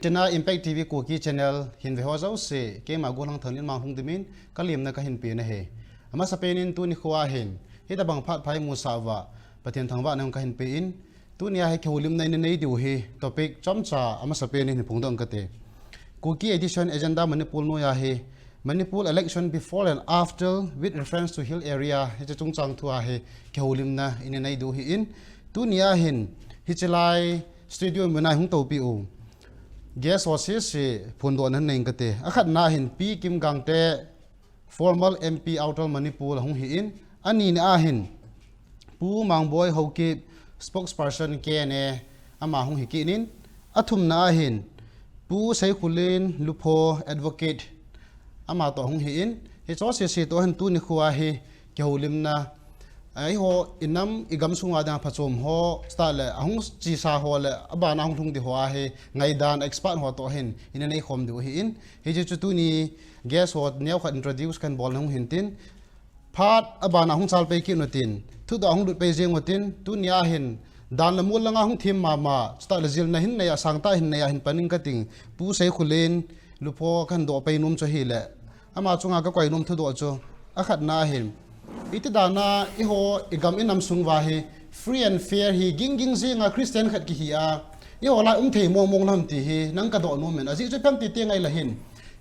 Tena Impact TV Kuki channel hin ve ho zo se ke ma gulang THANGLENMANG HUNGDIM kalim na ka hin pe na he ama sa penin tu ni khuwa hin hita bang phat phai musawa pathian thangwa nang ka hin pe in tu nia he kholim nai nei diu he topic chamcha ama sa penin ni phungdong kate Kuki edition agenda Manipur no ya he Manipur election before and after with reference to hill area he chung chang thua he kholim na in nei du hi in tu nia hin hi chelai studio menai hung to pi u guest sources se phundo nan nei kate akhat na hin pi kim GANGTE formal MP outer Manipur hung hi in ani na hin pu MANGBOI HAOKIP spokesperson KNA ama hung hi kinin athum na hin pu SEIKHOLEN LUPHO advocate ama to hung hi in he sources se to han tu ni khuwa hi keholim na ai ho inam igam sunga da phachom ho style ahung chi sa ho le abana hung thung di ho he ngai dan expert ho to hin in nei khom du hi in he chu tu ni guest ho new khat introduce kan bol hung hintin phat abana hung sal pe ki notin thu da hung lut pe jeng otin tu nia hin dan la mul langa hung thim ma style zil na hin na sangta hin na hin paning kating pu SEIKHOLEN LUPHO kan do pe num cho hi le ama chunga ka koi num thu do cho akhat na hin iti dana iho igam inam sungwa he free and fair hi ging zinga Christian khat ki hi a iho la thei mong lam ti hi nang ka do no men aji chu pam ti te ngai la hin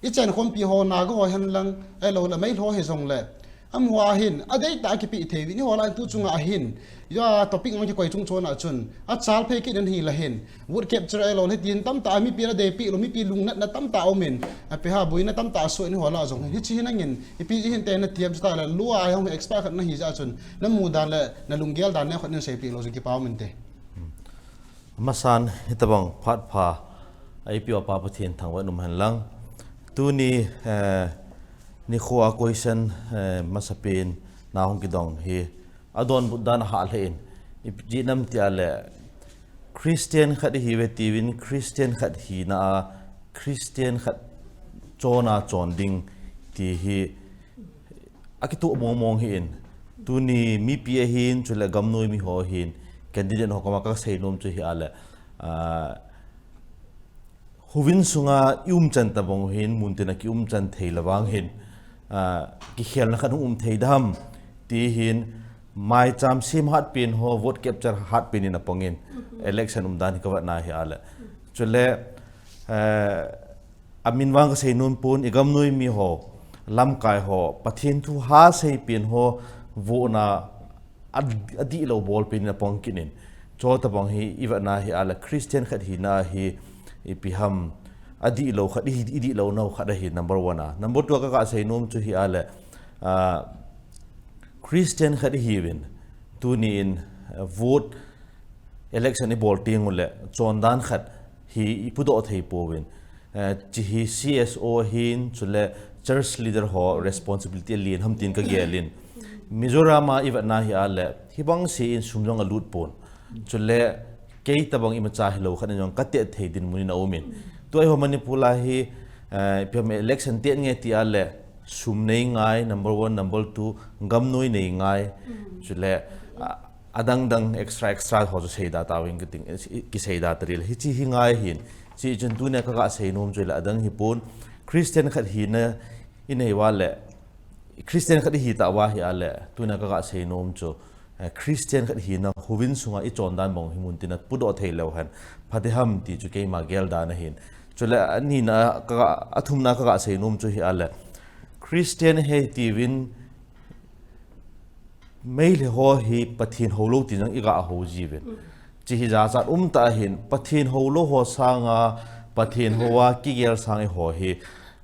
I chen khom pi ho na go han lang ai lo la mai lo he song le am wa hin adei ta ki pi the ni ho la tu chunga hin ya topic ma ki koi chung chona chun a chal phe ki den hi la hin would capture ai lo le tin tam ta mi pi la de pi lo mi pi lung na tam ta o men a pe ha bui na tam ta so ni ho la jong hi chi hin ngin I pi ji hin te na tiam sta la lu a hong expert khat na hi ja chun na mu dan la na lunggel dan ne khat ne se pi lo ki paw men te masan hitabang phat pha ai pi pa pathian thangwa num han lang tu ni ni khuwa question masapin na hong kidong hi adon budan ha lein jinam tiale Christian khat hi we tiwin Christian khat hi na Christian khat chona chonding ti hi akitu mong hin tu ni mi pi hin chule gamnoi mi ho hin candidate ho kama ka seinom chu hi ale huvin sunga chan tabong hin muntena ki chan theilawang hin ki khel na khan theidam ti hin mai cham sim hat pin ho vote capture hat pin in apongin election dan ka na hi ala chule amin wang sei nun pun igam noi mi ho lam kai ho pathin thu ha sei pin ho vo na adi lo bol pin apong kinin cho tabong hi iwa na hi ala Christian khat hi na hi ipiham adi lo khat idi lo no khat hi number 1 a number 2 ka sei nom chu hi ala Christian khat hi win tu ni in vote election ni bolting ule chondan khat hi ipudo thei po win chi hi CSO hin chule church leader ho responsibility lin ham tin ka gelin Mizorama iwa na hi ala hibang si in sumjong alut pon chule kei tabang imacha hilo khan jong kate thei din muni na omin toi ho Manipula hi pem election te nge ti ale sum nei ngai number 1 number 2 gam noi nei ngai chule adang extra ho jo sei da tawing ki sei da tril hi chi hi ngai hin chi chen tu ne ka sei nom chule adang hi pon Christian khat hi na inei wale Christian khat hi ta wa hi ale tu na ka sei nom cho Christian khat hi na huvin sunga I chondan bong himun tina pudo thei lo han phadeham ti chu ke ma gel da na hin chule ani na ka athum na ka sei nom chu hi ale Christian he ti win mail ho hi pathin holo ti jang iga ho jiwen chi hi ja cha ta hin pathin holo ho sanga pathin howa ki gel sang ho hi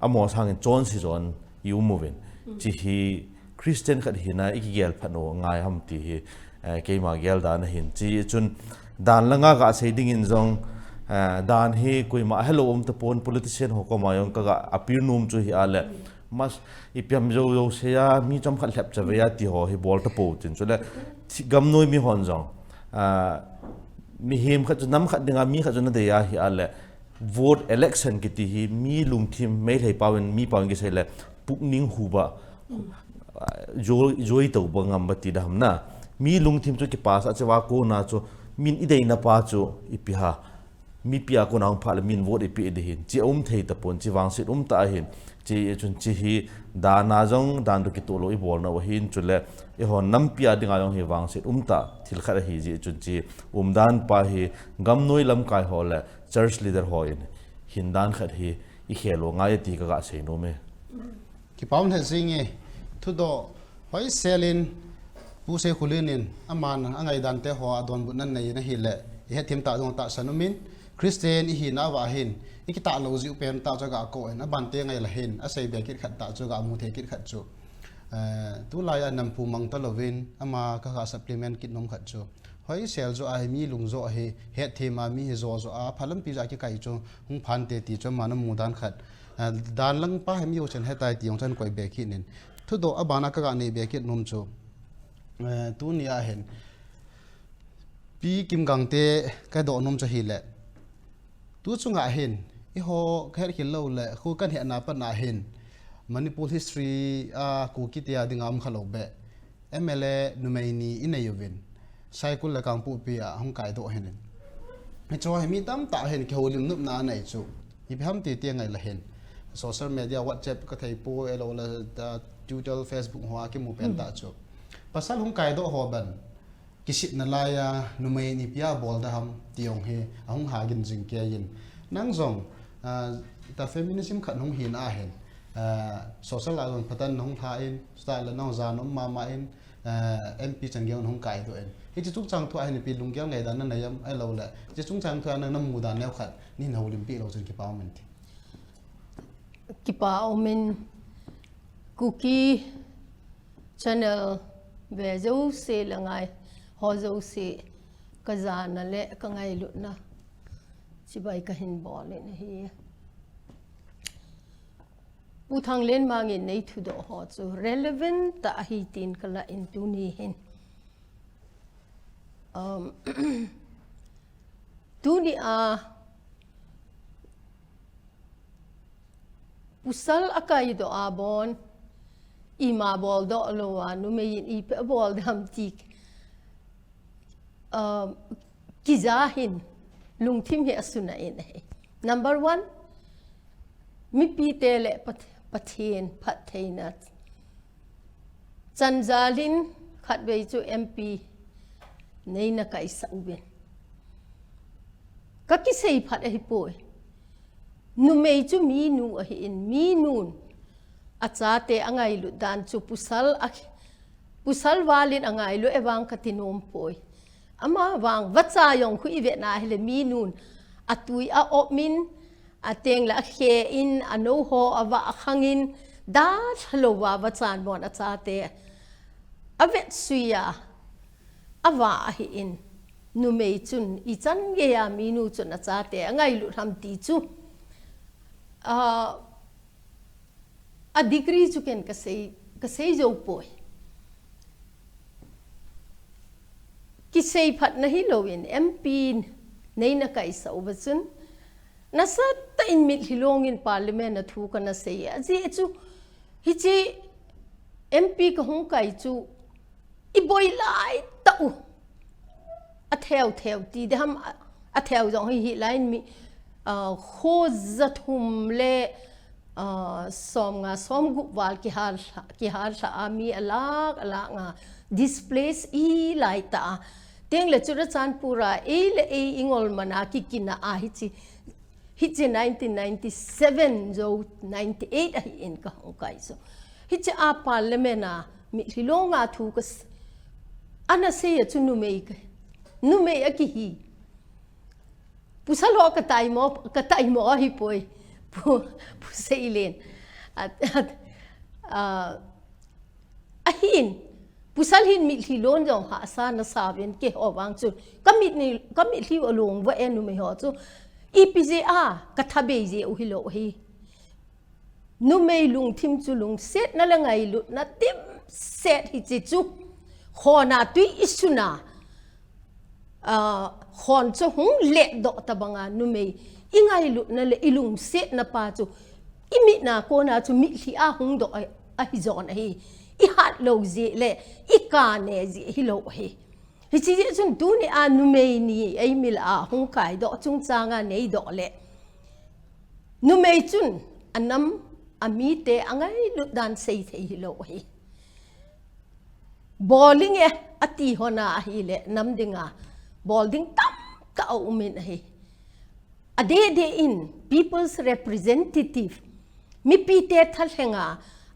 amo sang chon si zon yu movin chi hi Christian khat hina ikigel phano ngai ham ti hi keima gel dan hin chi chun dan langa ga seiding in jong dan hi kuima hello ta pon politician ho ko mayong ka apir num chu hi ale mas ipiam jo se ya mi chom khat lep chawe ya ti ho hi bol ta po tin chule gam noi mi hon jong mi him khat nam khat dinga mi khat na de ya hi ale vote election ki ti hi mi lung thim mai thei pawen mi pawen ki sele pukning huba joy to bangam bati dam na mi lung thim chu ki pas achawa ko na chu min idei na pa chu ipiha mi pia ko nang phal min vote pi de hin chi thei ta pon chi wang sit ta hin chi chun chi hi da na jong dan ru ki to lo I bol na wa hin chule I hon nam pia dinga jong hi wang sit ta thil khara hi ji chun chi dan pa hi gam noi lam kai ho le church leader ho in hin dan khat hi I khelo ngai ti ka ga sei no me ki paun he singe thu do hoi selin pu se khulinin aman angai dan te ho adon bu nan nei na hi le he thim ta dong ta sanumin Christian hi na wa hin ikita lo ji pen ta jaga ko en aban te ngai la hin a sei be kit khat ta jaga mu the kit khat chu tu la ya nam pu mang ta lovin ama ka supplement kit nom khat chu hoi sel zo a mi lung zo he he thema mi zo zo a phalam pi ja ki kai chu hung phan te ti chu manam mu dan khat dan lang pa hem yo chen he tai ti ong chan koi be ki nin thu do abana ka ga nei be kit nom chu tu ni a hen pi kim gang te ka do nom cha hi le tu chunga hen I ho kher khil lo le khu kan he na pa na hen Manipur history a Kuki tia dingam khalo be MLA numaini inayovin cycle la kang pu pi a hong kai do hen he cho he mi tam ta hen ke holim nup na nai chu I pham ti ti ngai la hen social media WhatsApp ka thai pu elo la Twitter Facebook ho ki mu pen ta chu pasal hong kai do ho ban kisit na la ya numaini pia bol da ham tiong he hong ha gin jing ke yin nang zong ta feminism khat hong hin a hen social la gon patan hong tha in style na za nom ma in MP changyong hong kai do en hi chu chang thu a hen pi lung gyang ngai dan na yam ai lo la chi chung chang thu an nam mu dan ne khat ni na holim pi lo chen ki pa men thi ki pa omen Kuki channel ve zo se langai ho zo se ka za na le ka ngai lu na chi bai ka hin bol ne hi u thanglenmang in nei thu do ho chu relevant ta hi tin kala in tu ni hin tu ni a usal akai do abon ima bol do lo wa nu me yin I pe bol dam tik kizahin lungthim he asuna in he number 1 mi pi te le pathen phatheina chanjalin khatwei chu MP nei na kai sauben ka ki sei phat hi poi nu mei chu mi nu a hi in mi nun acha te angai lu dan chu pusal walin angai lu ewang katinom poi ama wang wacha yong khu ive na hele mi nun atui a opmin ateng la khe in ano ho awa khangin da hlowa wachan bon acha te avet suya awa hi in nu mei chun I chan ge ya mi nu chun acha te angai lu tham ti chu a degree chu ken ka sei zo poi ki sei phat na hi lo in MP nei na kai sau ba chun na sa ta in mit hilong in parliament na thu ka na sei a ji chu hi chi MP ka hong kai chu I boi lai ta u a theo ti de ham a theo jong hi line mi kho zathum le som gup wal ki har sa ami alak nga displace I lai ta teng le chura chan pura e le e ingol mana ki kina a hi chi 1997 zo 98 a hi in ka hong kai so hi chi a parliament na mi hilonga thu ka ana se ya chu nu mei a ki hi pusalo ka tai mo hi poi pu seilen ahin pusal hin mi hilon jong ha sa na saben ke howang chu kamit li olong wa enu me ho chu EPJA kathabe je u hilo hi nu mei lung thim chu lung set na la ngai lu na tim set hi chi chu khona tui isuna khon chu hung le do tabanga nu mei ingai lu na le ilung set na pa chu imi na ko na chu mi li a hung do a hi zon hi I hat lo je le I ka ne je hi lo hi hi chi je chun tu ni a nu mei ni ai mil a hung kai do chung changa nei do le nu mei chun anam ami te angai lu dan sei thei lo hi bowling e ati hona hi le nam dinga bowling tam ka umin hi ade de in people's representative mi pi te thal henga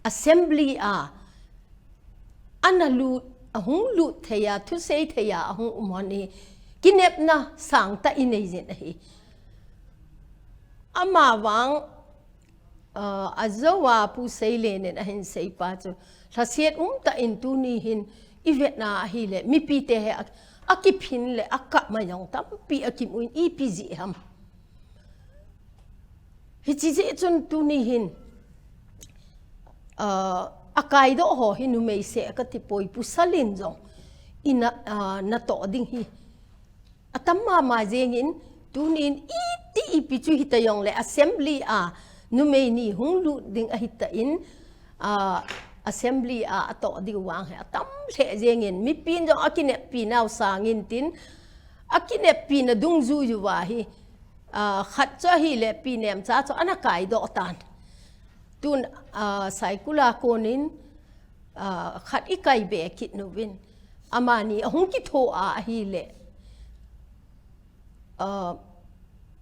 assembly a analu ahung lu theya thu sei theya ahung umani kinep na sang ta inei jin hi ama wang azawa pu sei le ne hin sei pa chu thasiet ta in tu ni hin ivet na hi le mi pi te he akiphin le akka ma yong tam pi akim uin epg ham hi chi je chun tu ni hin akai do ho hi nu mei se ka ti poi pu salin jong ina na to ding hi atamma ma jengin tunin iti ipi chu hitayong le assembly a nu mei ni hung lu ding a hita in assembly a to di wang he atam le jengin mi pin jong akine pinaw sangin tin akine pina dung zu yu wa hi khat cha hi le pinem cha cho anakai do tan tun saikula konin khat ikai be kit novin amani hung ki tho a hi le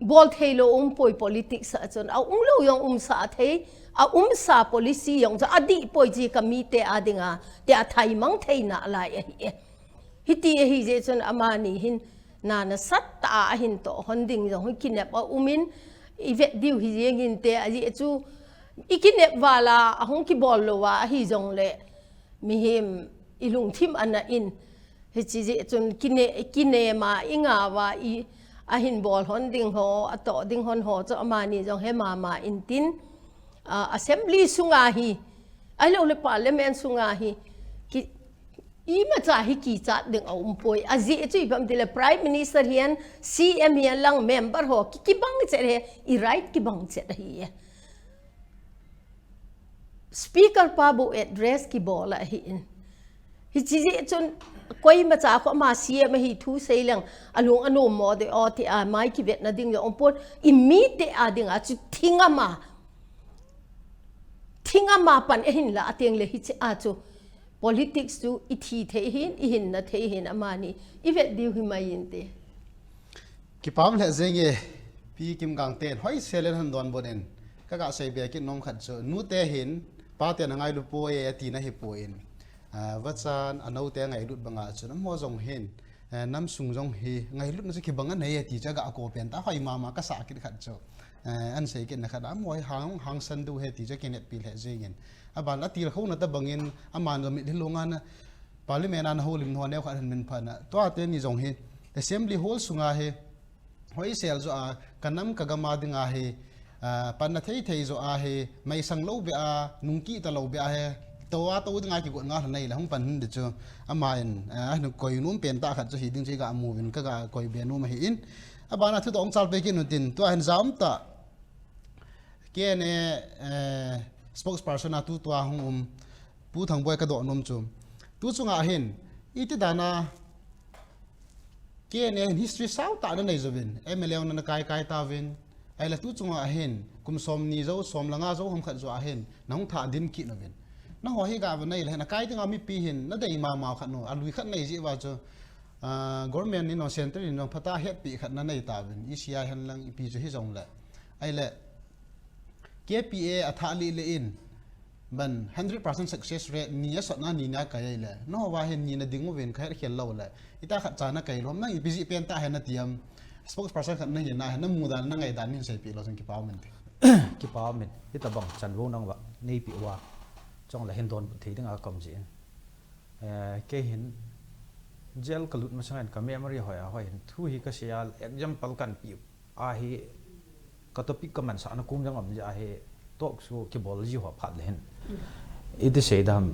bol thelo poi politics sa chon a lo yong sa thei a sa policy yong cha adi poi ji kamite adinga te a thai mang thei na lai hi hiti hi je chon amani hin na na sat ta hin to honding jong kinep a umin ivet diu hi jengin te a ji chu ikinep wala ahong ki bol lo wa hi jong le mi him ilung thim ana in hi chi je chun kine ma inga wa i ahin bol hon ding ho ato ding hon ho cho amani jong he ma in tin assembly sunga hi ai lo le parliament sunga hi ki i ma cha hi ki cha ding poi azi chu bam dile prime minister hian cm hian lang member ho ki bang che he I right ki bang che hi speaker pa bu address ki bola hi in hi chi je chun koi ma cha ko ma sia ma hi thu sei lang alung anu mo de o ti a mai ki vet na ding yo pon immite a ding a chu thinga ma pan e hin la ateng le hi a chu politics tu I thi the hin na the hin amani I vet diu hi mai in te ki pam le zenge pi kim gang ten hoi selen han don bonen ka ga sei be ki nom khat chu nu te hin pa te na ngai lu po e ti na hi poin vachan anau te ngai lut banga chu nam mo jong hin nam sung jong hi ngai lut na se ki banga nei ti cha ga ko pen ta hoi mama ka sa ki khat chu an sei kin na khada moi hang san du he ti cha kinet pi le jengin aban la tir khona ta bangin aman zo mi hilonga na parliament an holim no ne khan min phana to ate ni jong hi assembly hall sunga he hoi sel zo a kanam kagama dinga he pan na thei zo a he mai sang lo be a nungki ta lo be a he to dinga ki gon nga nei la hong pan de chu ama in nu koi num pen ta khat chu hi ding che ga mu win ka ga koi be nu ma hi in abana thu dong chal pe ki nu tin to han zam ta ke ne spokesperson tu hong pu thang boy ka do nom chum tu chunga hin iti dana ke ne history sau ta na nei zovin mla na kai ta vin ai la tu chunga hin kum som ni zo som langa zo hom khat zo a hin nang tha din ki na vin na ho hi ga ba nei la na kai tinga mi pi hin na dei ma khat no alui khat nei ji wa cho government ni no center ni no phata het pi khat na nei ta vin eci han lang pi chu hi jong la ai la KPA athali le in ban 100% success rate ni ya sat na ni na kai le no wa hen ni na dingu ven khair khel lo le ita khat cha na kai lom na ipg pen ta hen na tiam spokesperson khat na hin na mu dan na ngai dan ni sei pi lo jong ki paw men ki paw men ita bang chan wo nang wa nei pi wa chong la hen don thei ding a kom ji ke hin gel kalut ma sang ka memory hoya hoi thu hi ka sial example kan pi a hi ka topic ka man sa na kum jang am ja he talk so ki bol ji ho phat len ite sei dam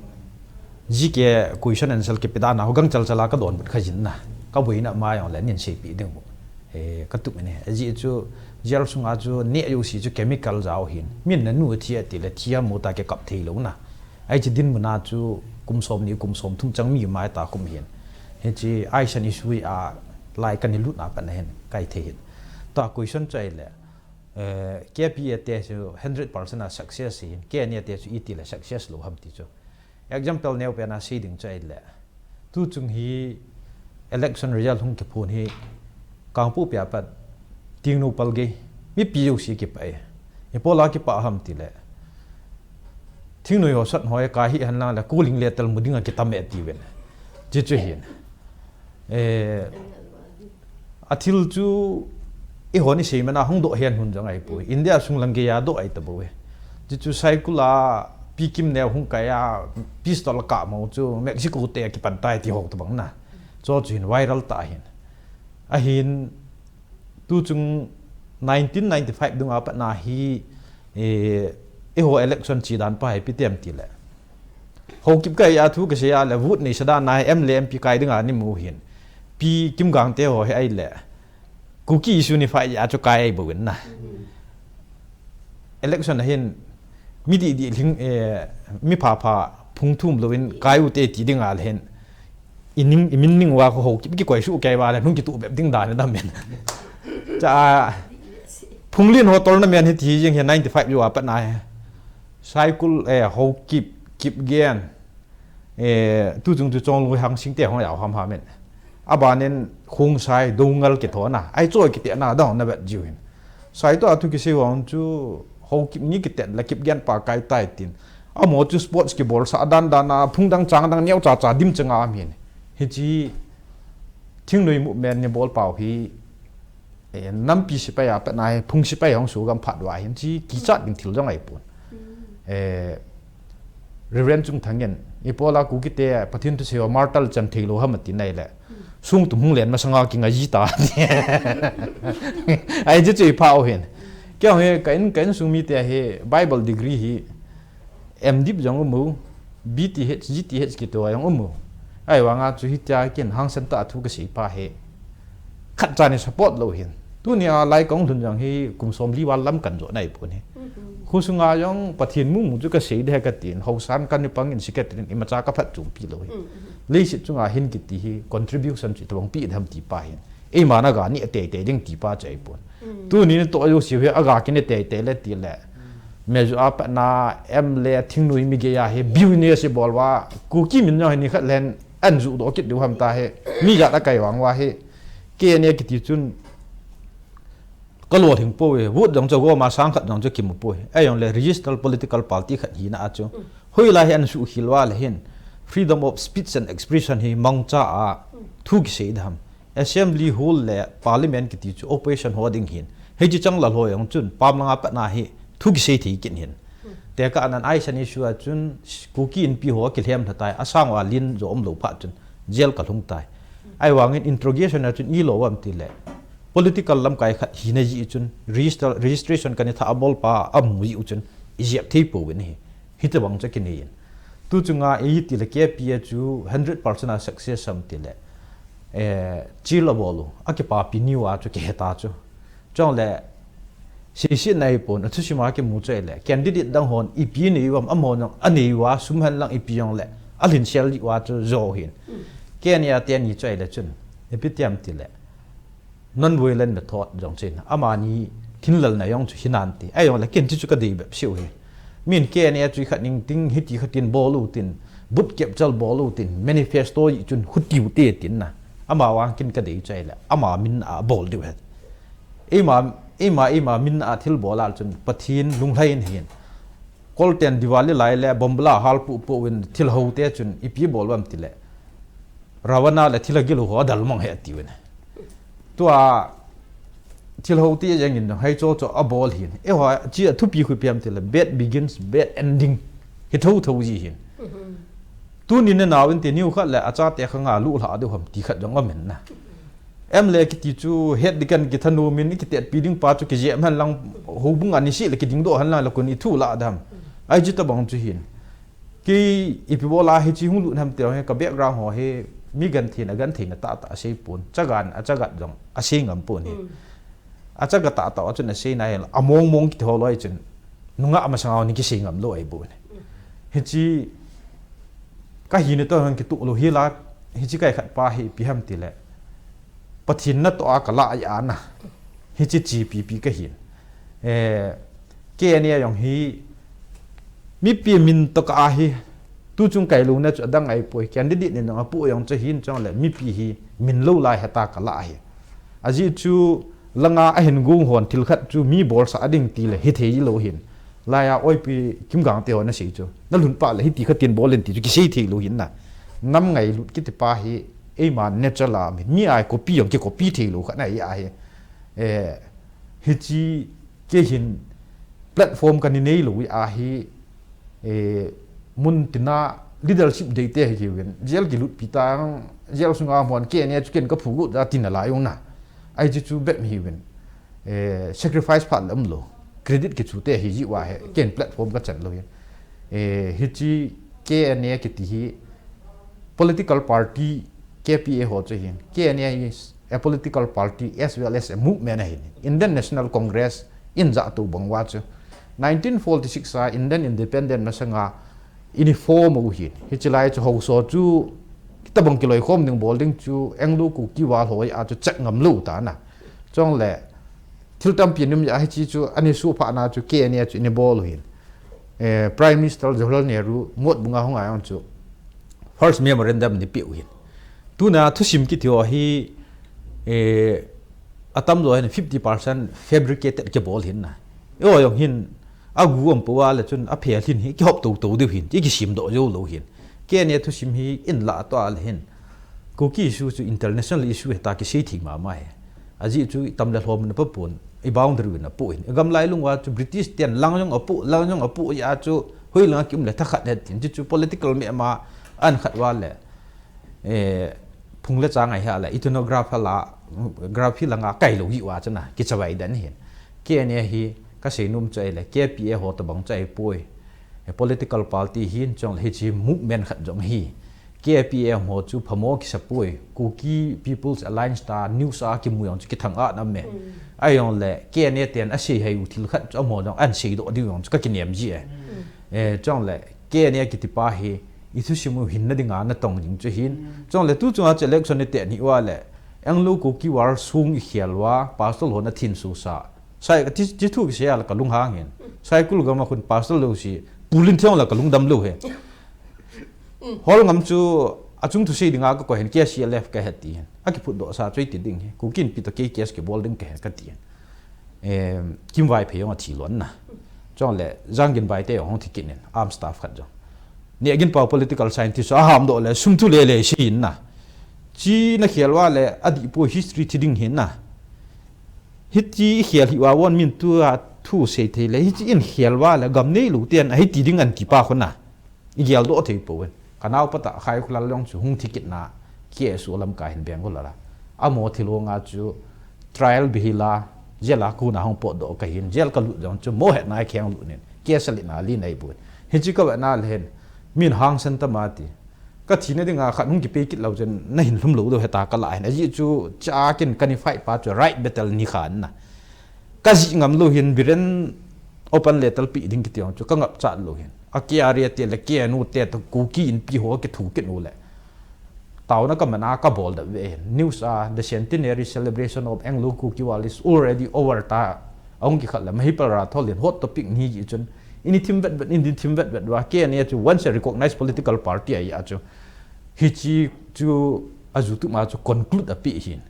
ji ke question answer ke pida na hogang chal chala ka don but khajin na ka buina ma yong len nin sei pi ding bo ka tu ne ji chu gel sunga chu ne yu si chu chemical jaw hin min na nu thia ti le thia mu ta ke kap thei lo na ai chi din mu na chu kum som ni kum som thum chang mi mai ta kum hin เฮจีไอชันอิสุยลายกันนิลุตอาปันเห็นไกเทียนตัวคุยสนใจเลยแกพี่เตะจู100% success สิแกเนี่ยเตะจูอีทีเลย success รู้ทำที่จู example เนี่ยเป็นอาชีพดึงใจเลยทุกจุงฮี election result หุ่งเก็บพูนฮีกางผู้เปียปัดทิ้งนูปัลกีมีปีอยู่สิเก็บไปไอ้พวกเราเก็บปะทำที่เลยทิ้งนูอยู่สัตว์หอยกาฮิฮันน่าเลยกูลิงเลตลมุดิ้งกิตามเอตีเวนจิตจุเห็นอาทิลจูอีหัวนี่สิมันห้องโดเฮียนหุ่นจังไงปุ้ยอินเดียสุงลังเกียโดไอตะบุ้ยจิตจูไซคุลาปีกิมแนวหุ่งกายาพิสตอลกะมาจูเม็กซิโกเตะกิปันไตที่หกตะบังน่ะจอจูเห็นไวรัลตาเห็นเห็นตู้จุง1995ดุงอาปนาฮีหัว election จีดันไปพิเตียมตีแหละหกกิบกายาทุกเสียแล้ววุฒิในสดานายเลมปีกายดึงอานี่มูเห็นปีกิมกังเตหัวให้ไอแหละกุกี้ซูนิฟายอาจจะกายไอบุญนะ election เห็นมิดีลิงมิพาพุ่งทุ่มลวินกายอุเตตีดึงอาเห็นอินมินนิ่งว่าเขาหกกิบกวยสู้แกว่าแล้วนุ่งกิตุแบบดึงด่านนั่นเป็นจะพุ่งเลี้ยนหัวตอนนั้นเมียนที่ยังเห็น95อยู่ปะนายไซคุลฮาวกิบเกียนตู้จงจงลงหางสิงเตะของเราหามเมนอาบานินคงไซดงลกิถอนะไอโจ้กิเตะน่าดองนั่นแบบจิวเห็นไซตัวทุกสิ่งวันจูฮาวกิบนี่กิเตะและกิบเกียนปากไก่ใต้ตินอาหมดจูสปอร์ตสกีบอลสะดันดานาพุ่งดังจังดังเนี้ยจ่าดิมจังอาเมนเฮจีทิ้งเลยมุเมนเนี่ยบอลเป่าฮีน้ำปีสิไปเป็นนายพุ่งสิไปของสูงกำผัดไว้เห็นที่กิจการถิ่นจังไงปุ่นเรียนจุงทั้งยันอีพอลากูกิเตะประเทศที่เสียวมาร์ตัลจันทิโลหามันตินได้แหละสุ่งตุ้งเรียนมาสังอากิงอาจิตาไอ้เจ้าจีพาวเห็นแกเห็นกันสุ่งมีแต่เฮ Bible degree ฮี MDiv จังอุ้มมู BTH GTH กิตัวยังอุ้มมูไอ้วางอาจุฮิตยากินห้างเซ็นต์ทุกสิ่งพาเฮขัดใจในสปอร์ตเราเห็นตัวนี้อะไรกองทุนอย่างที่กลุ่มสมรีวันล้ำกันโจในปุ่นนี่คุณสุงายังประเทศมุ่งมุ่งจุกเสียได้กันตีนเขาสานกันในปังอินสิเกตินอิมาจากกับพัดจุ่มปีเลยเลยสิจุงาเห็นกิติฮี contribution จิตวังปีทำตีป้าเห็นไอ้มานักการนี่เตะดึงตีป้าใจปุ่นตัวนี้ตัวอายุสิบเอ็ดอากาศกินเตะเล็ดตีแหละเมื่อจะอาปนาเล่ทิ้งนุ้ยมีเกียร์เฮบิวเนียสิบอกว่ากูกี้มันยังเห็นนี่ขัดเล่นอันจุดโอคิดดูทำตาเฮมีอยากตะไกหวังว่าเฮเกี่ยเนี่ยกิติจุนก็หลวถึงป่วยวุฒิยังจะว่ามาสร้างขัดยังจะกิมป่วยไอ้ยังเลย register political party ขัดหินอาจูเฮ้ยลายอันสุขิลว่าเลยเห็น freedom of speech and expression เฮมังจ้าทุกสิ่งทำ assembly hall และ parliament กิติจู operation หัวดิ่งหินเฮ้ยจะจังละลอยยังจุนปามลังอาปนาเฮทุกสิ่งที่กินเห็นแต่ก็อันนั้นไอ้ฉันชัวจุนกูกินปีหัวกิเลมทัดตายอาสร้างว่าลินจะอมหลูพัดจุนเจลกับลงตายไอ้วางเงิน interrogation นะจุนอีโลวันตีเลย political ลำไก่ขัดหินจีจุน registration กันนี่ถ้าบอลป้ามุยจุนอีเจ็บที่ปูวินนี่ฮิตบังจะกินเองตัวจุงอาอีตีเลยแค่ปีจู 100% success สัมตีเลยจีลบอลูอากิป้าปีนิวอาจูเกตาจูจังเลยสิ่งในปุ่นทุกสิ่งมาเกี่ยมูใจเลย candidate ดังหอนอีพีนี้ว่าอันมอนอันนี้ว่าสุมหันลังอีพียงเลยอันหินเชลล์ว่าจะโจหินแค่นี้เตียนยี่ใจเลยจุนเอพิเตียมตีเลย non violent method จงเช่นอามานี้ทิ้งเลยนะยองจุหินันตีไอ้ยองเลยเกี่ยนที่จุกดีแบบเชี่ยวเฮมีนแค่นี้จุขัดนิ่งติ้งฮิตขัดตินบอลลูตินบุตรเก็บเจ้าบอลลูติน manifesto จุนหุดอยู่เตี้ยตินนะอามาวางกินกระดีใจเลยอามามินบอลด้วยไอ้มามินทิลบอลจุนปะทินลุงไทยเห็นกอลเทนดิวาลีไล่เลยบอมบลาฮัลปูวินทิลฮูเตี้ยจุนอีพีบอลวันติเลยราวนาเลยทิลกิลหัวดัลมังเหตุวินตัวทิลฮูเตี้ยยังยินให้โจบอลเห็นไอ้หัวจีทุบปีคุยเพียมติเลย bad begins bad ending เหตุทูจีเห็นตัวนี้เนี่ยนาวินตีนิวขัดเลยอาจารย์เตะข้างหน้าลู่หาดูผมตีขัดยังว่าเหม็นนะเลยกิติจูเฮ็ดดิกันกิธนูมินกิเตปีดิ้งปาจูกิเจมันลังหูบุงอันนี้สิเลยกิดิ้งโดหันลังแล้วคนอีทูละดำไอจิตตบังจูหินกีอีพิโบลาเฮจิฮุลุนทำเตียวให้กับเบกกราวหัวเฮมีกันทีนะตาอาศัยปูนจักรจงอาศัยงำปูนนี่อาจักรตาจนอาศัยนายอมองกิทอลอยจนนุ่งอามาสังเอานี่กิเสียงำลอยปูนเฮจิก็หินตัวหันกิตุโลฮิลา hi chi kai khat pa hi pi ham ti le pathin na to a kala ya na hi chi GPP ka hin ke ania yong hi mi pi min to ka hi tu chung kai lu na chu dang ai poi candidate ni na pu yong che hin chong le mi pi hi min lo lai hata kala hi aji chu langa a hin gung hon thil khat chu mi bol sa ading ti le hi thei lo hin laya oi pi kim gang te na sei chu na lun pa le hi ti khatin bol len ti chu ki sei thei lo hin na ngam ngai lut ki te pa hi e ma natural la mi ai copy yong ki copy thei lo kha na ya hi hi chi ke hin platform kan nei lo a hi mun tina leadership de te hi wen jel ki lut pitang jel sunga mon ke ne chu ken ka phugu da tin la yong na ai chu bet mi wen sacrifice phat lam lo credit ki chu te hi ji wa he ken platform ka chan lo hi chi ke ne ki ti hi political party KPA ho che hin ke ne is a political party as well as a movement hin Indian National Congress in za tu bangwa chu 1946 sa Indian independent masanga uniform u hin hi chilai chu ho so chu tabang kiloi khom ning bolding chu englu ku ki wa hoi a chu chak ngam lu ta na chong le thil tam pi nim ya hi chi chu ani su pha na chu ke ne chu ni bol hin Prime Minister Jawaharlal Nehru mot bunga hong ai on chu first memorandum ni pi u hin tu na thu sim ki thio hi atam lo hin 50% fabricated ke bol hin na yo yong hin agu am puwa le chun a phel hin hi ki hop to de hin ki sim do jo lo hin ke ne thu sim hi in la to al hin Kuki issue chu international issue ta ki sei thing ma ma he aji chu tam le hlom na pun I boundary na pu in gam lai lungwa chu British ten lang jong apu ya chu hoi lang kim le thakhat het tin chu political me ma an khat wa le phung le cha ngai ha le ethnographer la graphy langa kai lo hi wa chana ki chawai dan hin ke ne hi ka seinum chai le KPA ho to bang chai poi political party hin chong hi chi movement khat jong hi KPA ho chu phamo ki sapoi Kuki People's Alliance ta news a ki muyong ki thang a na me ayong le ke ne ten a sei hai uthil khat cho mo dong an sei do di yong ka ki nem ji chong le ke ne ki ti pa hi ithu simu hin na dinga na tong jing chu hin chong le tu chu a election ni te ni wa le anglo Kuki war sung hialwa pastor ho na thin su sa sai ti thu ki se al ka lung hang hin sai kul ga ma khun pastor lo si pulin thong la ka lung dam lo he hol ngam chu achung thu sei dinga ko hen ke CLF ka heti hen aki phut do sa choi ti ding he kukin pi to ke kes ke bol ding ke ka ti kim vai phe yong thi lon na chong le jangin bai te hong thi kin arm staff khat jo ni agin pa political scientist a ham do le sum thu le sin na chi na khelwa le adi po history thi ding hin na hiti khel hi wa won min tu a thu sei the le hi in khelwa le gam nei lu tian ai ti ding an ki pa khona igel do thei po kanau pata khai khulal long chu hung thikit na ke su lam ka hin beng la amo thilonga chu trial bihila jela ku na hong po do ka hin jel ka lu jong chu mo het na kheng lu nen ke sali na li nei bu hi chi ka na len min hang san ta ma ti ka thine dinga khat hung ki pe kit lo jen na hin lum lo do heta ka la na ji chu cha kin kani fight pa chu right battle ni khan na ka ji ngam lo hin biren open letter pi ding ki tiong chu ka ngap cha lo hin akia ria te le ke nu te to Kuki in pi ho ke thu ke nu le taw na ka mana ka bol da ve news the centenary celebration of Anglo Kuki wall is already over ta ong ki khala mai para tholin hot topic ni ji chun ini thim vet in din thim vet wa ke ne chu once a recognized political party ai a chu hi chi chu azu tu ma chu conclude a pi hin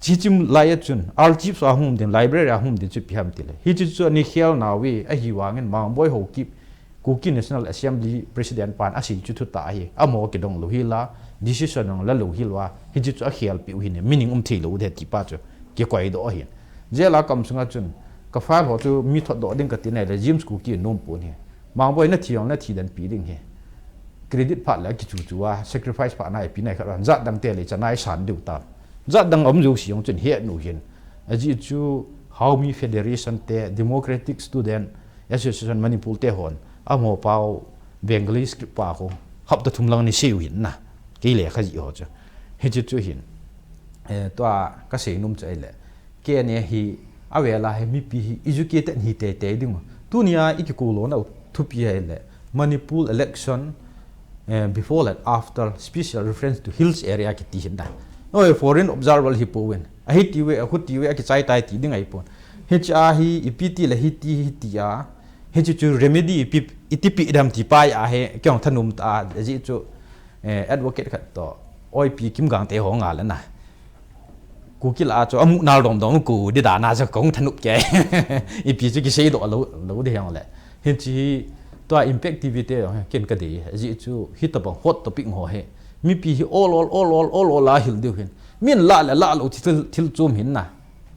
chi chim lai chun archives a hum din library a hum din chu pi ham ti le hi chi chu ni khel na we a hi wangin MANGBOI HAOKIP KUKINATIONal Assembly President Pan asi chu thu ta hi amo ki dong lo hila decision ng la lo hilwa hi chu a khel pi hin meaning thi lo de ti pa chu ki koi do hin jela kam sunga chun ka file ho chu mi thot do ding ka ti nei le James Kuki nom pu ni MANGBOI na thiong na thi dan pi ding he credit phat la ki chu chu wa sacrifice pa nai pi nai kha za dang te le chanai san du ta za dang om ju siong chun he nu hin aji chu Haumi Federation te Democratic Student Association Manipur te hon amo pau Bengali script pa ko hap ta thumlang ni siu hin na ke le kha ji ho cha he chu hin to ka se num chai le ke ne hi awela he mi pi hi educated hi te ding tunia ikikulo na thu pi le Manipur election before and after special reference to hills area ki ti hin da oi foreign observer hi powen a hi ti we a khu ti we a ki chai tai ti ding ai pon HA hi ipt la hi ti ya he chu remedy itipi dam ti pai a he kyong thanum ta ji chu advocate khat to oi pi kim gang te ho nga la na Kuki la cho amu nal dom dom ku di da na cho kong thanup ke ipi chu ki sei do lo de yang le he chi to impactivity ken ka de ji chu hit ba hot topic ho he mi pi hi all la hil de hin min la lo thil chum hin na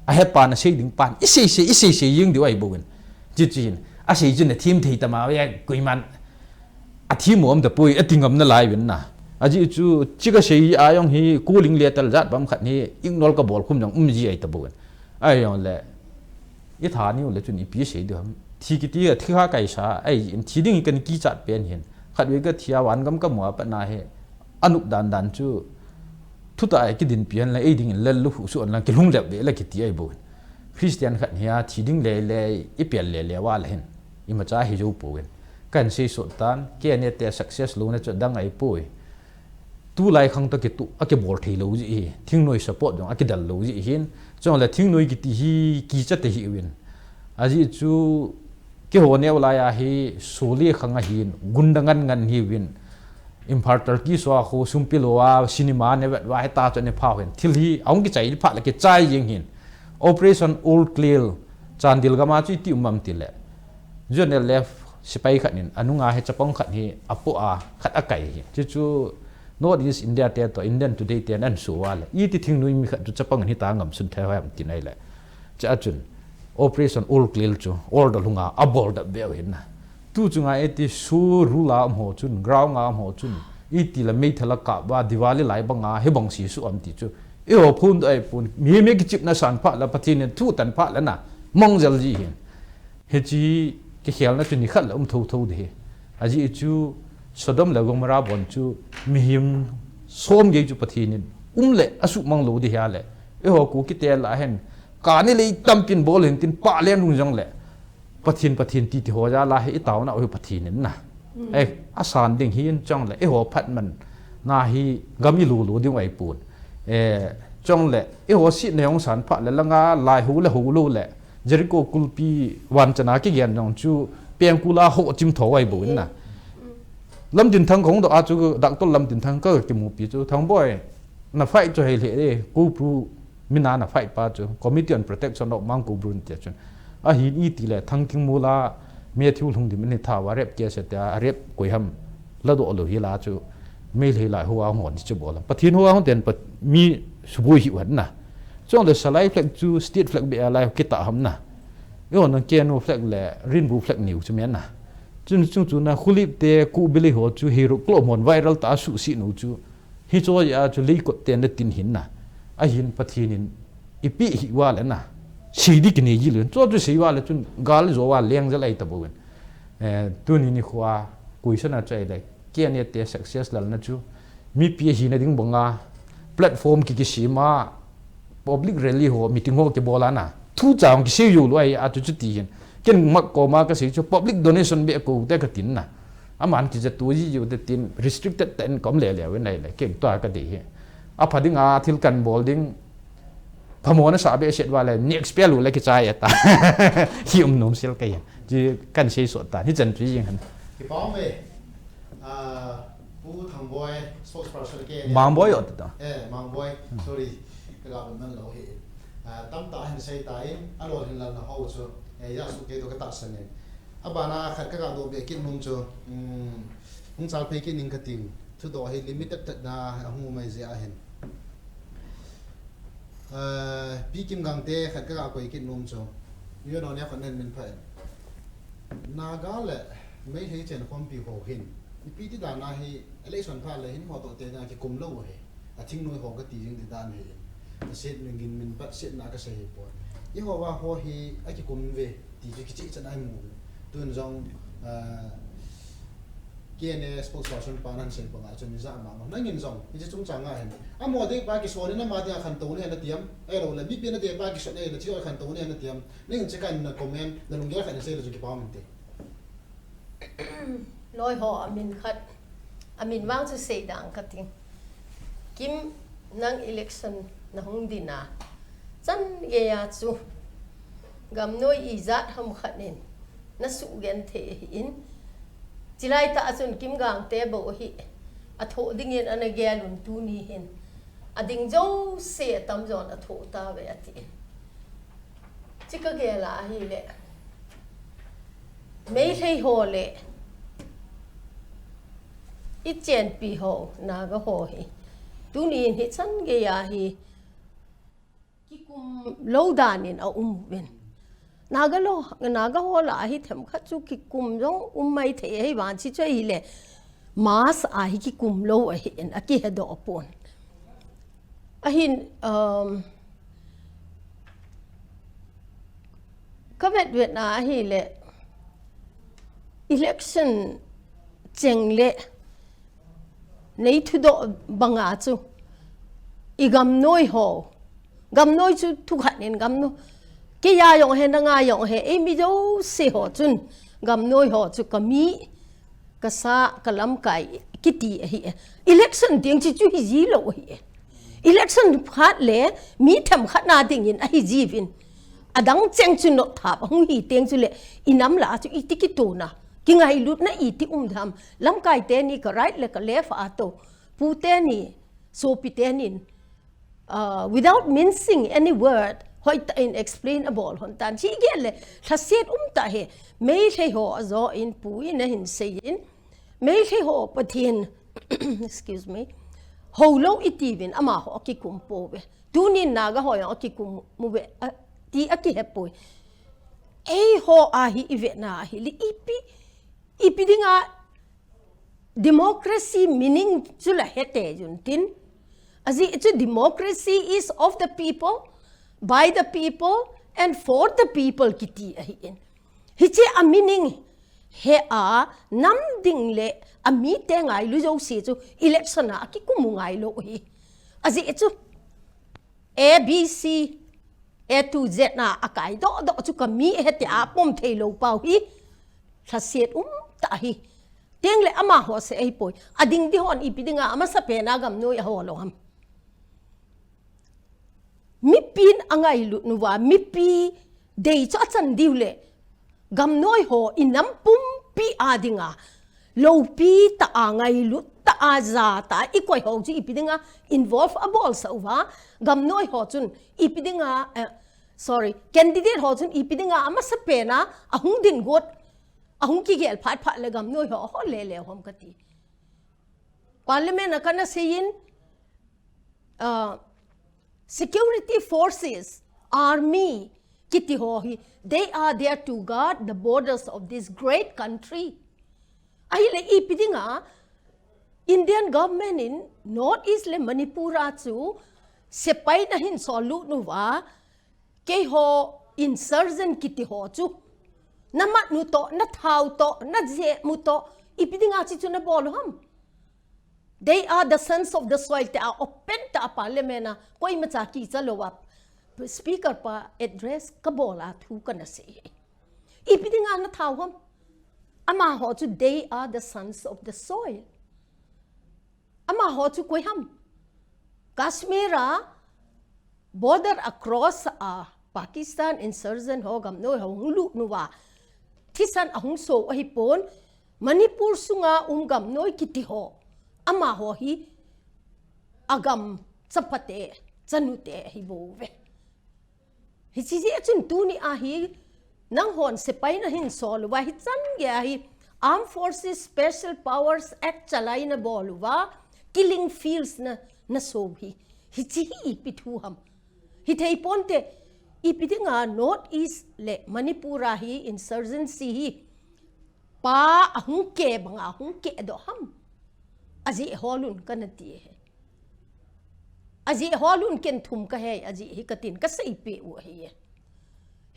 a he pan sei ding pan i sei ying di ai bo win ji chin a sei jin team thei ta ma ya kuiman a team om da pui a tingam na lai win na aji chu chiga sei ayong hi cooling letal zat bam khat ni ignol ka bol khum jong ji ai ta bo win ai yong le i tha ni le chu ni pi sei de ham thi ki ti thi kha kai sa ai in thi ding kan ki chat pen hin khat we ka thia wan gam ka mo pa na he anuk dan chu thu ta ki din pian la ding le lu hu su an la ki lung le be la ki ti ai bo Christian khat hia thi ding le i pian le wa la hin i ma cha hi jo po wen kan sei so tan ke ne te success lu na chu dang ai poi tu lai khang ta ki tu a ke bol thei lo ji thing noi support jong a ki dal lo ji hin chong la thing noi ki ti hi ki cha te hi win aji chu ke ho ne wala ya hi soli khanga hin gundangan ngan hi win imparter ki so kho sumpilowa cinema ne wa ta cho ne pha hen thil hi aung ki chai pha la ke chai yeng hin operation old clear chandil gama chi ti umam ti le jonel left sipai khanin anunga he chapong khat hi apo a khat akai hi chu North East India te to Indian today te an so wala I ti thing nui mi khat chu chapang ni ta ngam sun thai ham tin ai le cha chun operation all clear chu all da lunga abol da be hin na tu chunga eti su rula am ho chun ground nga am ho chun I ti la me thala ka ba Diwali lai ba nga he bang si su am ti chu e ho phun ai pun mi me ki chip na san pha la pathin thu tan pha la na mong jal ji hin he chi ki khel na chu ni khat la tho de aji chu Sodom la gomara bon chu mihim som ge chu pathinin le asu mang lo de ya le e ho ku ki te la hen ka ni le tampin bol hin tin pa len lung jong le pathin ti ho ja la he taw na o pathinin na e asan ding hin chong le e ho phat man na hi gami lu ding ai pun chong le e ho si ne ong san pha le langa lai hu lu le Jericho kulpi wan chana ki gen jong chu pengkula ho chim tho ai bu na lâm tin thang không đó à chú đặc tốt lâm tin thang cơ cái mục tiêu chú thang boy na fight cho hay lệ đi cố pru mina na fight pa chú committee on protection of mang cố pru như thế à hiện ý tỷ lệ thang kinh mula mấy thiếu hùng thì mình thảo và rep kia sẽ ta rep quay hầm là độ lười hi lá chú mấy lười lại hoa ngọn chú bỏ lắm bắt thiên hoa ngọn tiền bắt mi subui hiệu hẳn na trong là salai flag chú state flag bị alai cái tạ hầm na cái còn kia no flag là rainbow flag nhiều chú miền na chung na khulip te ku bili ho chu hero klo mon viral ta su si no chu hi cho ya chu lei ko ten de tin hin na a hin pathinin ipi hi wa la na si di kini ji len cho chu si wa la chun gal zo wa leng za lai ta bo tu ni khwa kuisan a chai lai ke ne te success lal na chu mi pi hi na ding bonga platform ki si ma public rally ho meeting ho ke bola na thu chang ki se yu loi a chu ti hin ken mak ko ma ka sei chu public donation be ko te ka tin na aman ki ja tu ji ju te tin restricted ten kom le we nai le ken to ka de he a phadinga thil kan bolding phamona sa be set wa le next pe lu le ki chai ta hi nom sel ka ya ji kan sei so ta hi jan tu yin han ki pom ve pu thang boy spokesperson ke MANGBOI ot ta MANGBOI sorry ka ga man lo he tam ta hin sei ta in alo hin la na ho chu ya su ke do ka ta san ne abana khat ka ga do be kin mum chu hung chal pe kin ning ka ting thu do he limited na hu mai je a hen pi kim gang te khat ka ga ko kin mum chu yo no ne khan nen min pha na ga le mai he chen khom pi ho hin pi ti da na he election pha le hin ho to te na ki kum lo he a thing noi ho ka ti jing ti dan he set ngin min pat set na ka se he po i ho wa ho hi a ki kum ve ti ki chi chan ai mu tun jong kene spokesperson panan se pa cha mi za ma na ngin jong i chung chang a hen a mo de pa ki so ni na ma de khan to ni na tiam ai ro la bi pe na de pa ki so ne na chi khan to ni na tiam ning che kan na comment na lung ge khan se le chu ki pa min te loi ho min khat amin wang chu sei dang kating kim nang election na hung dina chan ge ya chu gam noi I zat ham khanin na su gen the in chilai ta achun kim gang te bo hi a tho dingin ana ge lun tu ni hin ading jo se tam jon a tho ta ve ati chika ge la hi le mei thei ho le I chen pi ho na ga ho hi tu ni hi chan ge ya hi ki kum lo danin a ben naga ho la hi them kha chu ki kum jong mai the hi wan chi chai le mas a hi ki kum lo a hi en a ki he do pon a hin ka vet na hi le election cheng le nei thu do banga chu I gam noi ho gam noi chu thu khanin gam no cái ya yong he na nga yong he e mi jo se ho chun gam noi ho chu kami ka sa kalam kai kiti hi election ding chi chu hi ji lo hi election phat le mi tham khat na ding in a hi ji vin adang cheng chu no thap hung hi teng chu le inam la chu I tiki tu na ki ngai lut na I ti dham lam kai te ni ka right le ka left a to pu te ni so pi te nin without mincing any word hoi ta in explain about hon tan chi ge le thaset ta he mei thei ho zo in pu in hin sei in mei thei ho pathin excuse me ho lo itivin ama ho ki kum po be tu ni na ga ho yo ki kum mu be ti aki he po e ho a hi ive na hi li ipi dinga democracy meaning chula hete jun tin azi it's democracy is of the people by the people and for the people kiti ahin hiche a meaning he a nam ding le a mi te ngai lu jo si chu election a ki kum ngai lo hi azi chu a b c a to z na akai do chu ka mi he te a pom thei lo pau hi thaset ta hi teng le ama ho se ai poi ading di hon ipidinga ama sa pena gam noi ho lo ham mi pin angai lu nuwa mi pi dei cha chan diule gam noi ho inam pum pi adinga lo pi ta angai lu ta aza ta ikoi ho ji ipidinga involve a bol sa wa gam noi ho chun ipidinga candidate ho chun ipidinga ama sa pena ahung din got ahung ki gel phat le gam noi ho le hom kati parliament akana sein security forces army kiti ho hi they are there to guard the borders of this great country ai le ipidinga Indian government in north east le Manipur chu sepai na hin solu nu wa ke ho insurgent kiti ho chu nama nu to na thau to na je mu to ipidinga chi chu na bol ham they are the sons of the soil te are open ta parliament koi macha ki chalowa speaker pa address ka bola thu kana se ipidinga na thau ham ama ho chu they are the sons of the soil ama ho chu koi ham Kashmir border across Pakistan insurgent ho gam no ho lu nuwa thisan ahung so hi pon Manipur sunga gam noi kiti ho ama ho hi agam chapate chanute hi bo ve hi chi ji chun tu ni a hi nang hon se pai na hin sol wa hi chan ge hi Armed Forces Special Powers Act chalai na bol wa killing fields na so hi chi hi pithu ham hi thei ponte ipidinga north east le Manipura hi insurgency hi pa ahung ke banga ahung ke do ham aji holun kanati he aji holun ken thum ka he aji hi katin ka sei pe u he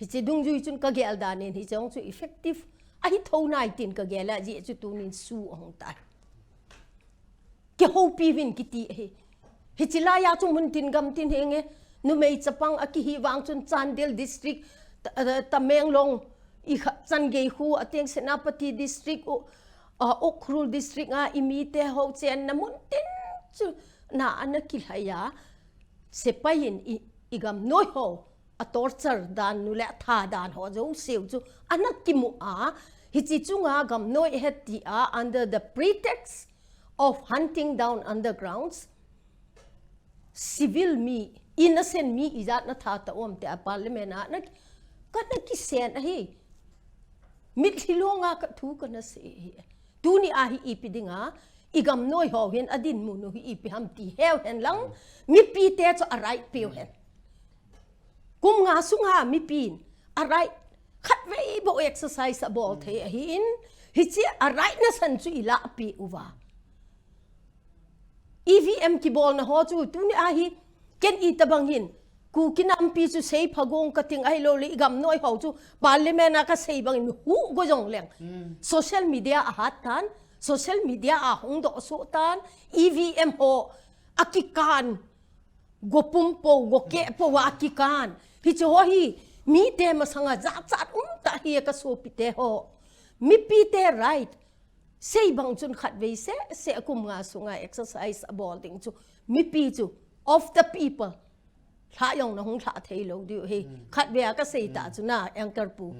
hi chi dung jui chun ka gel danin hi chong chu effective a hi tho 19 ka gela ji chu tunin su ong ta ke ho pi win kiti he hi chila ya chu mun tin gam tin he nge nu mei chapang aki hi wang chun Chandel district Tamenglong i chan ge hu ateng Senapati district Okrul district nga imite ho chen na mun tin chu na anakil haya sepayin igam noi ho a torture dan nule tha dan ho jo seu chu anakimu a hichi chunga gam noi heti a under the pretext of hunting down undergrounds civil me innocent me izat na tha ta om te a parliament na kana ki sen hi mit hilonga ka thu kana se tu ni a hi ipidinga igam noi ho hen adin mu no hi ipi ham ti heu hen lang mi pi te cho arai piu hen kum nga sunga mi pin arai khat ve bo exercise bol the hi in hi chi arai na san chu ila pi uwa EVM ki bol na ho chu tu ni a hi ken I tabang hin kukinam pi chu sei phagong kating ai lo li igam noi ho chu parliament na ka sei bang hu go jong leng social media a hat tan social media a hong do so tan EVM ho akikan go pum po go ke po wa akikan hi chu ho hi mi te ma sanga za chat ta hi ka so pi te ho mi pi te right sei bang chun khat ve se akum nga sunga exercise bol ding chu mi pi chu of the people thả yong na hong thả thấy lâu điều hi khát về cái xây ta chu na anchor pu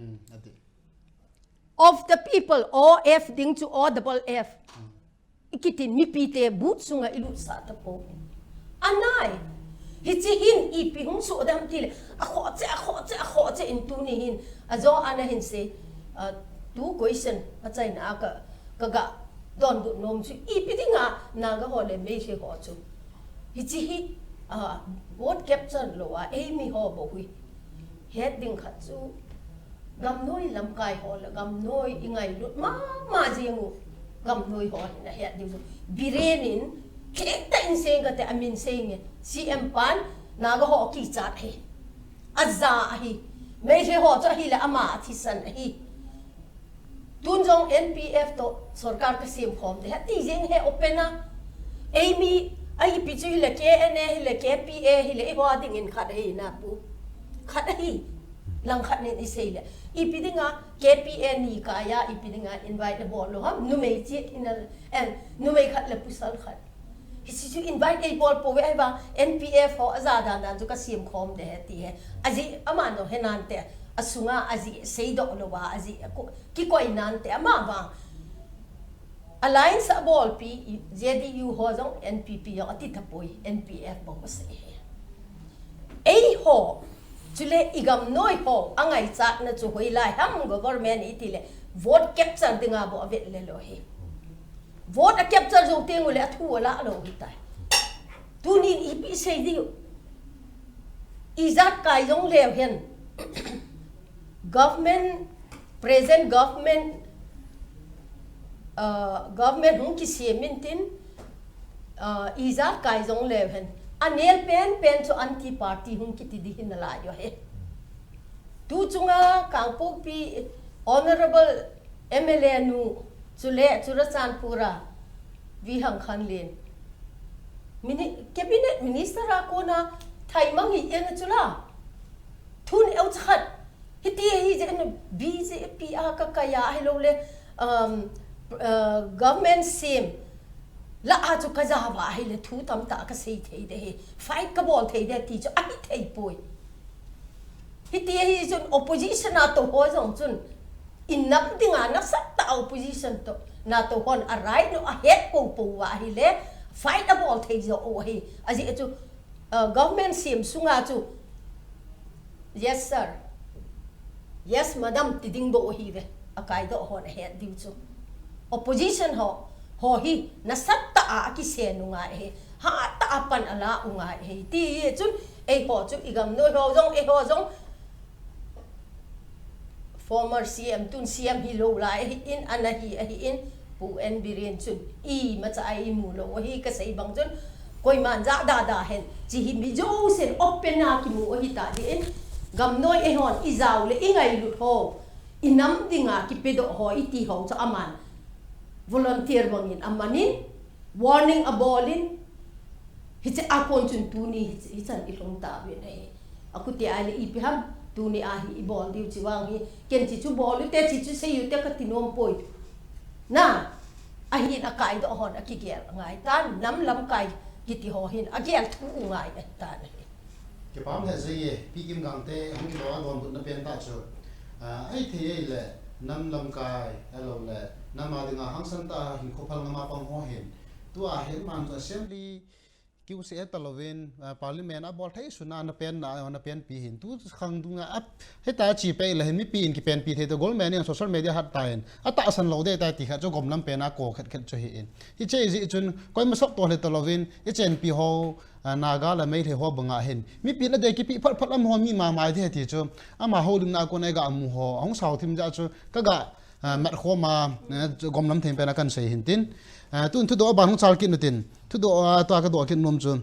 of the people o f ding chu o double f ikitin mi pi te but sunga ilu sa ta po anai hi chi hin I pi hong su dam ti le a kho che in tu ni hin a zo ana hin se tu question a chai na ka ga don du nom chu I pi dinga na ga ho le me she ho chu hi chi hi vote capture lo a emi ho bo hui heading khat chu gam noi lam kai ho la gam noi ingai lut ma jingu gam noi ho na heading birenin ke tan se ga te amin se nge cm pan na ga ho ki chat he azza hi me je ho cha hi la ama thi san hi tun jong npf to sarkar ka sim khom de ti jeng he opena emi ai pi chu le ke ne le ke pa le e wa ding in khat hi na pu khat hi lang khat ne I sei le I pi dinga ke pa ni ka ya I pi dinga invite bol lo ham nu mei chi in and nu mei khat le pusal khat hi si chu invite e bol po we ai ba npf ho azada dan chu ka sim khom de ti he aji aman no henan te asunga aji sei do lo wa aji ki ko inan te ama ba alliance bol pi JDU ho jong NPP yo ati thapoi NPF bo se ei ho chule igam noi ho angai chat na chu hoi lai ham government itile vote capture dinga bo avet le lo he vote capture jo tengu le thu la lo hitai tu ni ipi sei di izat kai jong le hen government present government government hung ki siemin tin izat kai jong le hen anel pen cho anti party hung ki ti di hin la yo he tu chunga kangpo pi honorable MLA nu chule churachan pura vi hang khan len cabinet minister ra ko na thai mang hi eng chula thun eu chat hiti hi je BJP a ka kaya hello le government sim la a chu ka ja ba hi le thu tam ta ka sei thei de he fight ka bol thei de ti chu a hi thei poi hiti hi chun opposition na to ho jong chun in nam dinga na sat ta opposition to na to hon a right no a head po wa hi le fight a bol thei jo o hi aji chu government sim sunga chu yes sir yes madam ti ding bo hi ve akai do hon head diu chu opposition ho hi na sat ta a ki se nu nga he ha ta pan ala u nga he ti chun e ho chu igam noi ho jong e ho jong former CM tun CM hi lo la in anahi in pu en biren chun I ma cha ai mu lo hi ka sei bang chun koi man za da hen chi hi mi jo sen open na ki mu hi ta di in gam noi e hon I zau le ingai lut ho inam dinga ki pedo ho I ti ho cha aman volunteer bangin amanin warning abolin hiche akon chun tu ni hichan ilong ta be nei aku ti ai le I pi ham tu ni a hi bol diu chi wang hi ken chi chu bol te chi chu sei yu te ka tinom poi na ahin akai do hon akigel ngai tan nam lam kai kiti ho hin agel thu ngai tan cái bám hệ gì pi kim gang te không cái đó còn bụng nó bên ta chứ ấy thì là năm lâm cài hello là năm mà đừng hàng sân ta hình khổ phăng mà bằng hoa hiện tua hiện mà assembly kêu sẽ talovin parliament abol thấy suna na pen pi hin tu khang dunga ap heta chi pe la hin mi pi in ki pen pi the to goldman in social media hat tain ata san lo de ta ti kha cho gom lam pena ko khat khat cho hi in hi che ji chun koi ma sok to le talovin i chen pi ho naga la mai the ho banga hin mi pi na de ki pi phat phat am ho mi ma mai the ti chu ama ho ding na ko na ga mu ho hong sau thim ja chu ka ga mat kho ma gom lam them pena kan sei hin tin tun thu do ban hong chal kin tin thu do to ka do kin nom chun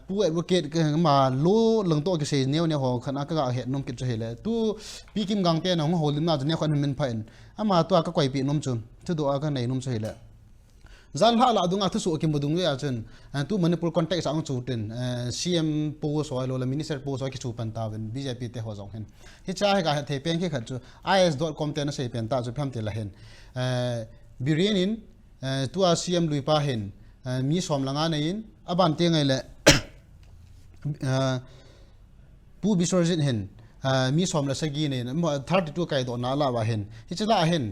pu advocate ka ma lo lang to ke sei neu ne ho khana ka ga he nom kit hele tu pi kim gang te nong ho lim na ne khan min phain ama to ka koi pi nom chun thu do ka nei nom chele zan ha la dunga thu su kim budung ya chun tu manipur context ang chu tin cm po so lo la minister po so ki chu pan ta wen bjp te ho jong hen hi cha he ga the pen ki khat chu is.com te na sei pen ta chu pham te la hen birinin tu a cm lui pa hen mi som langa nein aban te ngai le pu bisorjin hen mi som la sagi ne 32 kai do na la wa hen hi chla hen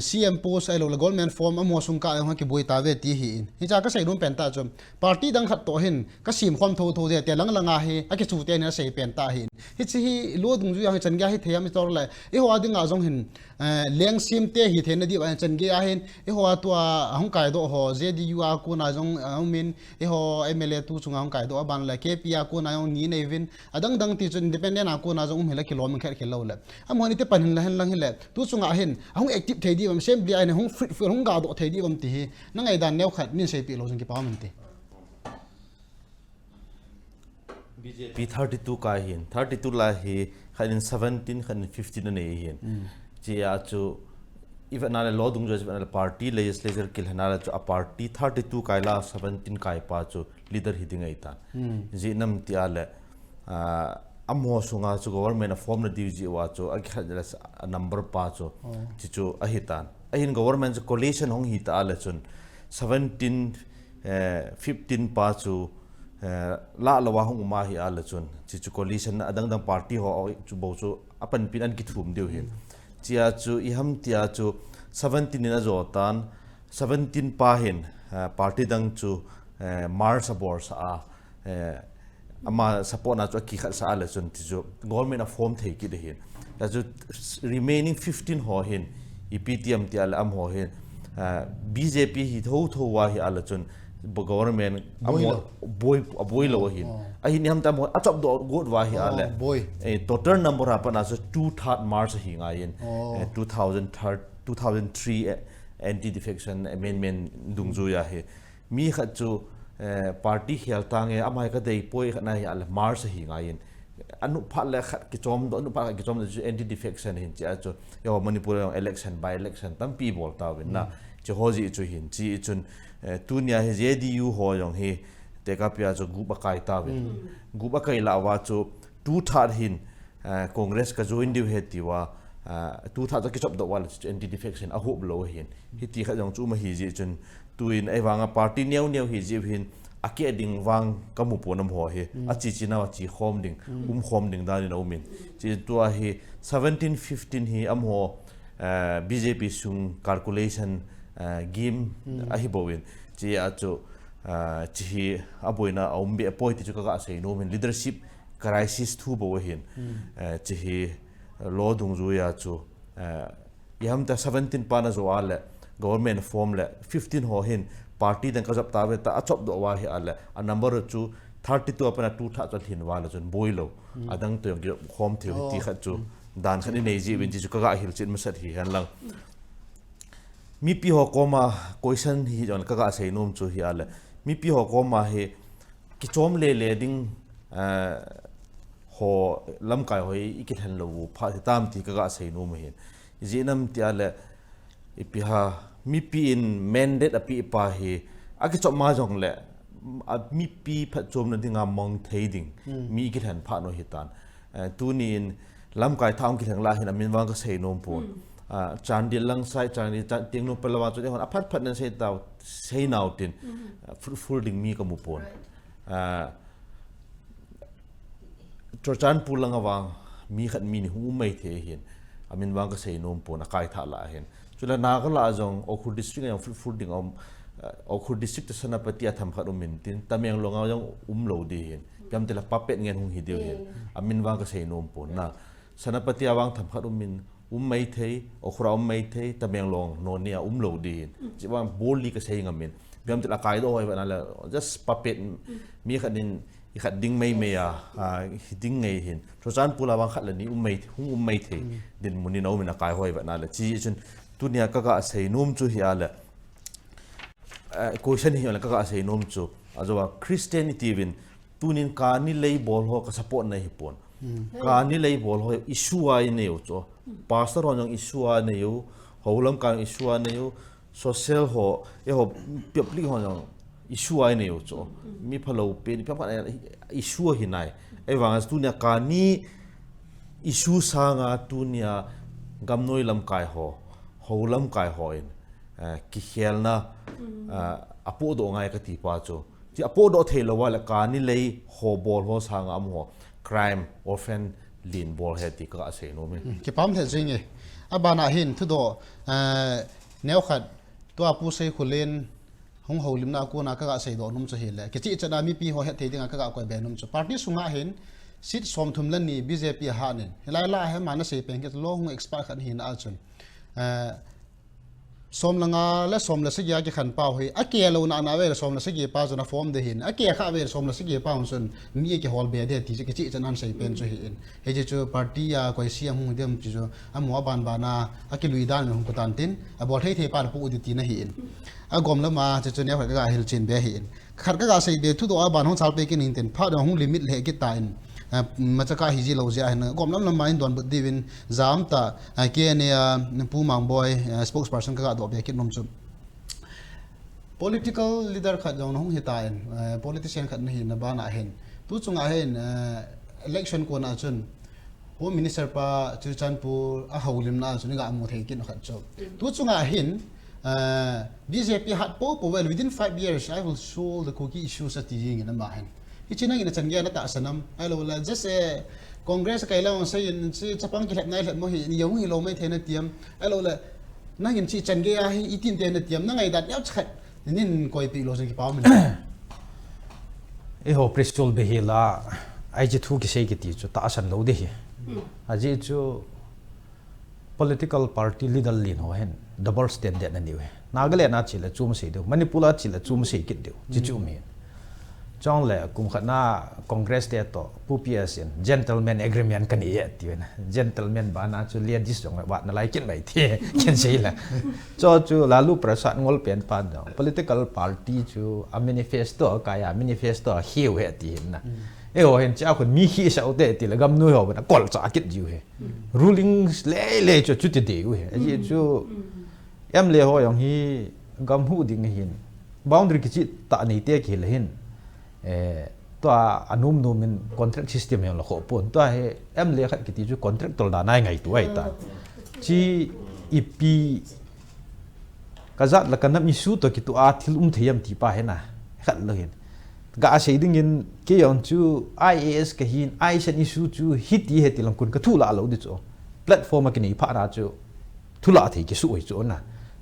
CM post ai lo la goldman form amo sung ka ha ki boi ta ve ti hi in hi cha ka sei dum pen ta chom party dang khat to hin ka sim khom tho tho de te lang langa he a ki chu te na sei pen ta hin hi chi hi lo dung ju yang chan ga hi theam tor la e ho ading a jong hin leng sim te hi the na di wa chan ge a hin e ho to hong kai do ho JDU a ku na jong min e ho MLA tu chung hong kai do ban la KP a ku na jong ni nei vin adang dang ti chun independent a ku na jong hela kilom kher khelo la am honi te pan hin la hen lang hin la tu chung a hin hong active thei di bam sem bi ai ne hong free hong ga do thei di bam ti hi na ngai dan neu khat min sei pi lo jong ki pa man ti BJP 32 ka hin 32 la hi khanin 17 khanin 15 ne hin chi a chu even na lo dung jo na party legislature kil na chu a party 32 kai la 17 kai pa chu leader hi dingai ta ji nam ti ale amo sunga chu government form na diu ji wa chu a khajala number pa chu chi chu a hitan a hin government chu coalition hong hi ta ale chun 17 15 pa chu la lawa hong ma hi ala chun chi chu coalition adang dang party ho chu bo chu apan pin an ki thum deu hin chia chu I ham tia chu 17 in a zo tan 17 pa hin party dang chu mars abor sa ama support na chu ki kha sa ala chun ti chu government a form thei ki de hin ta chu remaining 15 ho hin EPTM ti ala am ho hin BJP hi tho wa hi ala chun government boy lo hin a hin ham ta mo a chop do god wa hi ale total number apa na so 2/3 March hi nga yin 2003 anti defection amendment dungju ya he mi kha chu party khel tang e amai ka dei poi kha na hi ale March hi nga yin anu pha le khat ki chom do anu pha ki chom de anti defection hin cha chu yo Manipur election by election tam pi bol ta win na che hoji chu hin chi chun tunia he JDU ho yong he te ka pya chu gu ba kai ta win gu ba kai la wa chu 2/3 hin congress ka join diu he ti wa 2/3 ki chop do wal anti defection a hob lo hin hi ti kha jong chu ma hi ji chun tuin ai wanga party neu hi ji hin ake ding wang kamu ponam ho he a chi na chi khom ding khom ding da ni no min chi tu a hi 17 15 hi am ho BJP sung calculation game a hi bowin chi a chu chi aboina ombe appoint chu ka sei no min leadership crisis thu bo hin chi lo dung zu ya chu yam ta 17 pa na zo ale government form le 15 ho hin party dan ka jap ta ve ta achop do wa hi ale a number chu 32 apana 2 tha chal hin wala chun boilo adang to yong khom the ti kha chu dan khani nei ji win ji chu ka ga hil chin masat hi han lang mi pi ho koma question hi jon ka ga sei nom chu hi ale mi pi ho koma he ki chom le ding ho lam kai hoi ikil han lo pha tam ti ka ga sei nom hin jinam ti ale ipi ha mi pi in mandate api pa he aki chom ma jong le mi pi pha chom na dinga mong thei ding mi ki than pha no hitan tu ni in lam kai thang ki thang la hin amin wang ka sei nom pon จานดิลังไซจานดิเตียงนุปลาวาจุดเดียวกันพัดนั้นใช้ดาวใช้นาวตินฟูลดิ่งมีกับมุปนจอจานปูลังวางมีขัดมีนี่หูไม่เทียเห็นอามินวางก็ใช้นมปนอากาศท่าละเห็นจุดละนาก็ละจงโอคูดิสตริกอย่างฟูลดิ่งโอคูดิสตริกสนับปฏิทำขัดมินตินแต่เมียงลงเอาอย่างโหลดีเห็นยามแต่ละปั๊บเป็ดเงินหงหิเดียวเห็นอามินวางก็ใช้นมปนนะสนับปฏิวางทำขัดมินไม่เทยโอคราวไม่เทยแต่เมียงลงโนเนียโหลดีจีว่าโบลีก็ใช้งามินยามแต่ละกายโดยวันนั้นแหละ just ปั๊บเป็ดมีขัดดินขัดดิ้งไม่เมียดิ้งไงเห็นทุกท่านพูดว่าขัดเหล่านี้ไม่เทดินมุนีน้องมันกายห้อยแบบนั้นแหละจีจนตัวเนี้ยก็ใช้นุ่มจู่เหี่ยแหละquestionเหี่ยแล้วก็ใช้นุ่มจู่อาจจะว่า Christianity วินตัวนี้การนี่เลยบอลหัวก็ support ในญี่ปุ่นการนี่เลยบอลหัว issue อะไรเนี่ยจู่ pastor เขาอย่าง issue อะไรเนี่ยเขาเริ่มการ issue อะไรเนี่ย social เขาเขาเปรียบเทียบเขาอย่างissue ay neo cho mi phalo pe ni pam issue hi nai ai wang tu nya ka ni issue sanga tu nya gamnoi lam kai ho lam kai ho in ki khelna apo do ngai ka ti pa cho ti apo do thelo wala ka ni lei ho bol ho sanga am ho crime orphan lin bol he ti ka ase no me ki pam the jing e abana hin thu do neo khat to apu sei khulen hong ho limna ko na ka sei do num cha hele ke chi chana mi pi ho he thei dinga ka ko be num cha party sunga hen sit som thum lan ni bjp ha nen helai la he mana sei pen ke lo hung expert khan hin a chun som langa la som la sigya ki khan pau he a ke lo na na we som la sigya pa jona form de hin a ke kha we som la sigya pa sun mi ke hol be de ti ke chi chanan sei pen chu hin he je chu party ya ko siam hung dem chu a mo ban bana a ke lui dan hung ko tan tin a bol thei thei pa pu di ti na hin a gom la ma chu chu ne kha ga hil chin be hin khat ka ga sei be thu do a ban hong chal pe kin hin ten pha da hong limit le ki ta in ma cha ka hi ji lo ja hin gom lam ma in don bu di win zam ta ke ne pu MANGBOI spokesperson ka ga do be ki nom chu political leader khat jong hong hi ta in politician khat na hi na ba na hin tu chunga hin election ko na chun home minister pa chu chanpur a haulim na chu ni ga mo thei kin khat chu tu chunga hin BJP had po well within 5 years I will solve the Kuki issues at the in the mahin. It's in a changia na tasanam. I will just say Congress kaila say in Chapang kilat na mo hi yung hilo may tenetium. I will na in chi changia itin tenetium na ngay that outside. Nin koi pilo sa kipaman. E ho prestol behila ai je thu ki sei ki ti chu ta asan lo de hi. Aji chu political party leader lin ho hen double standard na niwe Nagaland na chila chum sei do Manipur la chila chum sei kit do chi chu mi chong le kum khana congress te to PPS gentleman agreement kan ye ti na gentleman ba na chu lian dis jong wa na lai kin bai the ken sei la cho chu lalu prasad ngol pen pa do political party chu a manifesto ka ya manifesto hiu he ti na e ho hen cha khun mi hi sa te ti la gam nu ho na kol cha kit ju he ruling le chu chu ti de he ji chu em le ho yong hi gam hu ding hin boundary ki chi ta nei te ki le hin to anum no min contract system yong lo kho pon to he em le khat ki ti chu contract tol da nai ngai tu ai ta chi ep kazat la kanam isu to ki tu a thil theyam ti pa he na khat lo hin ga sei ding in ke yong chu IAS ka hin ai san isu chu hit ti he ti lang kun ka thu la lo di chu platform ki nei pha ra chu thu la thei ki su oi chu na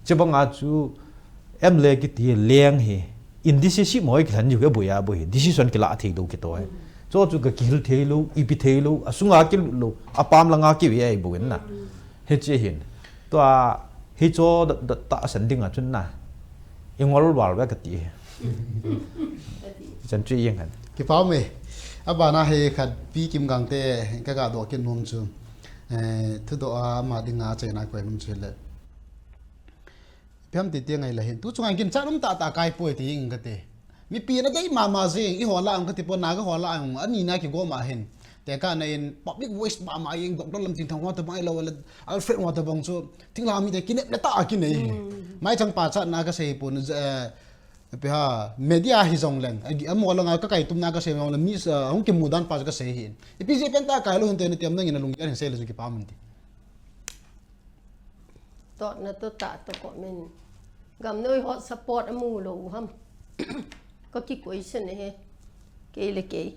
chebanga chu em le ki ti leng he indecisive moi khan ju ke boya bo he decision ki la thei do ki to he cho chu ka kil thei lo ipi thei lo asunga ki lo apam langa ki we ai bo na he che hin to a he cho ta san ding a chun na ingol wal wa ka ti chan chi yang han ki pau me abana he khat pi kim GANGTE ka ga do kin nom chu thu do a ma dinga chena ko em chu le Piam ti tiang ay lahin. Tu chunga kin charum ta ta kai poi ti ing kate. Mi pi na dai mama zing I hola ang kate po naga hola ang ani na ki go ma hin. Te ka na in public voice ba ma ing dok lam tin thang wa ta mai lo wala Alfred wa ta bang chu ting la mi te kin na ta kin nei. Mai chang pa cha na ka sei pon pe ha media hi jong leng amo la nga ka kai tum na ka sei ma mi hong ki mudan pa ka sei hin. I pi je pen ta kai lo hun te ni tiam na ngin lung yan sei le ki pa mun ti. tọt na to ta to ko men gam noi hot support amu lo ham có cái question này cái là cái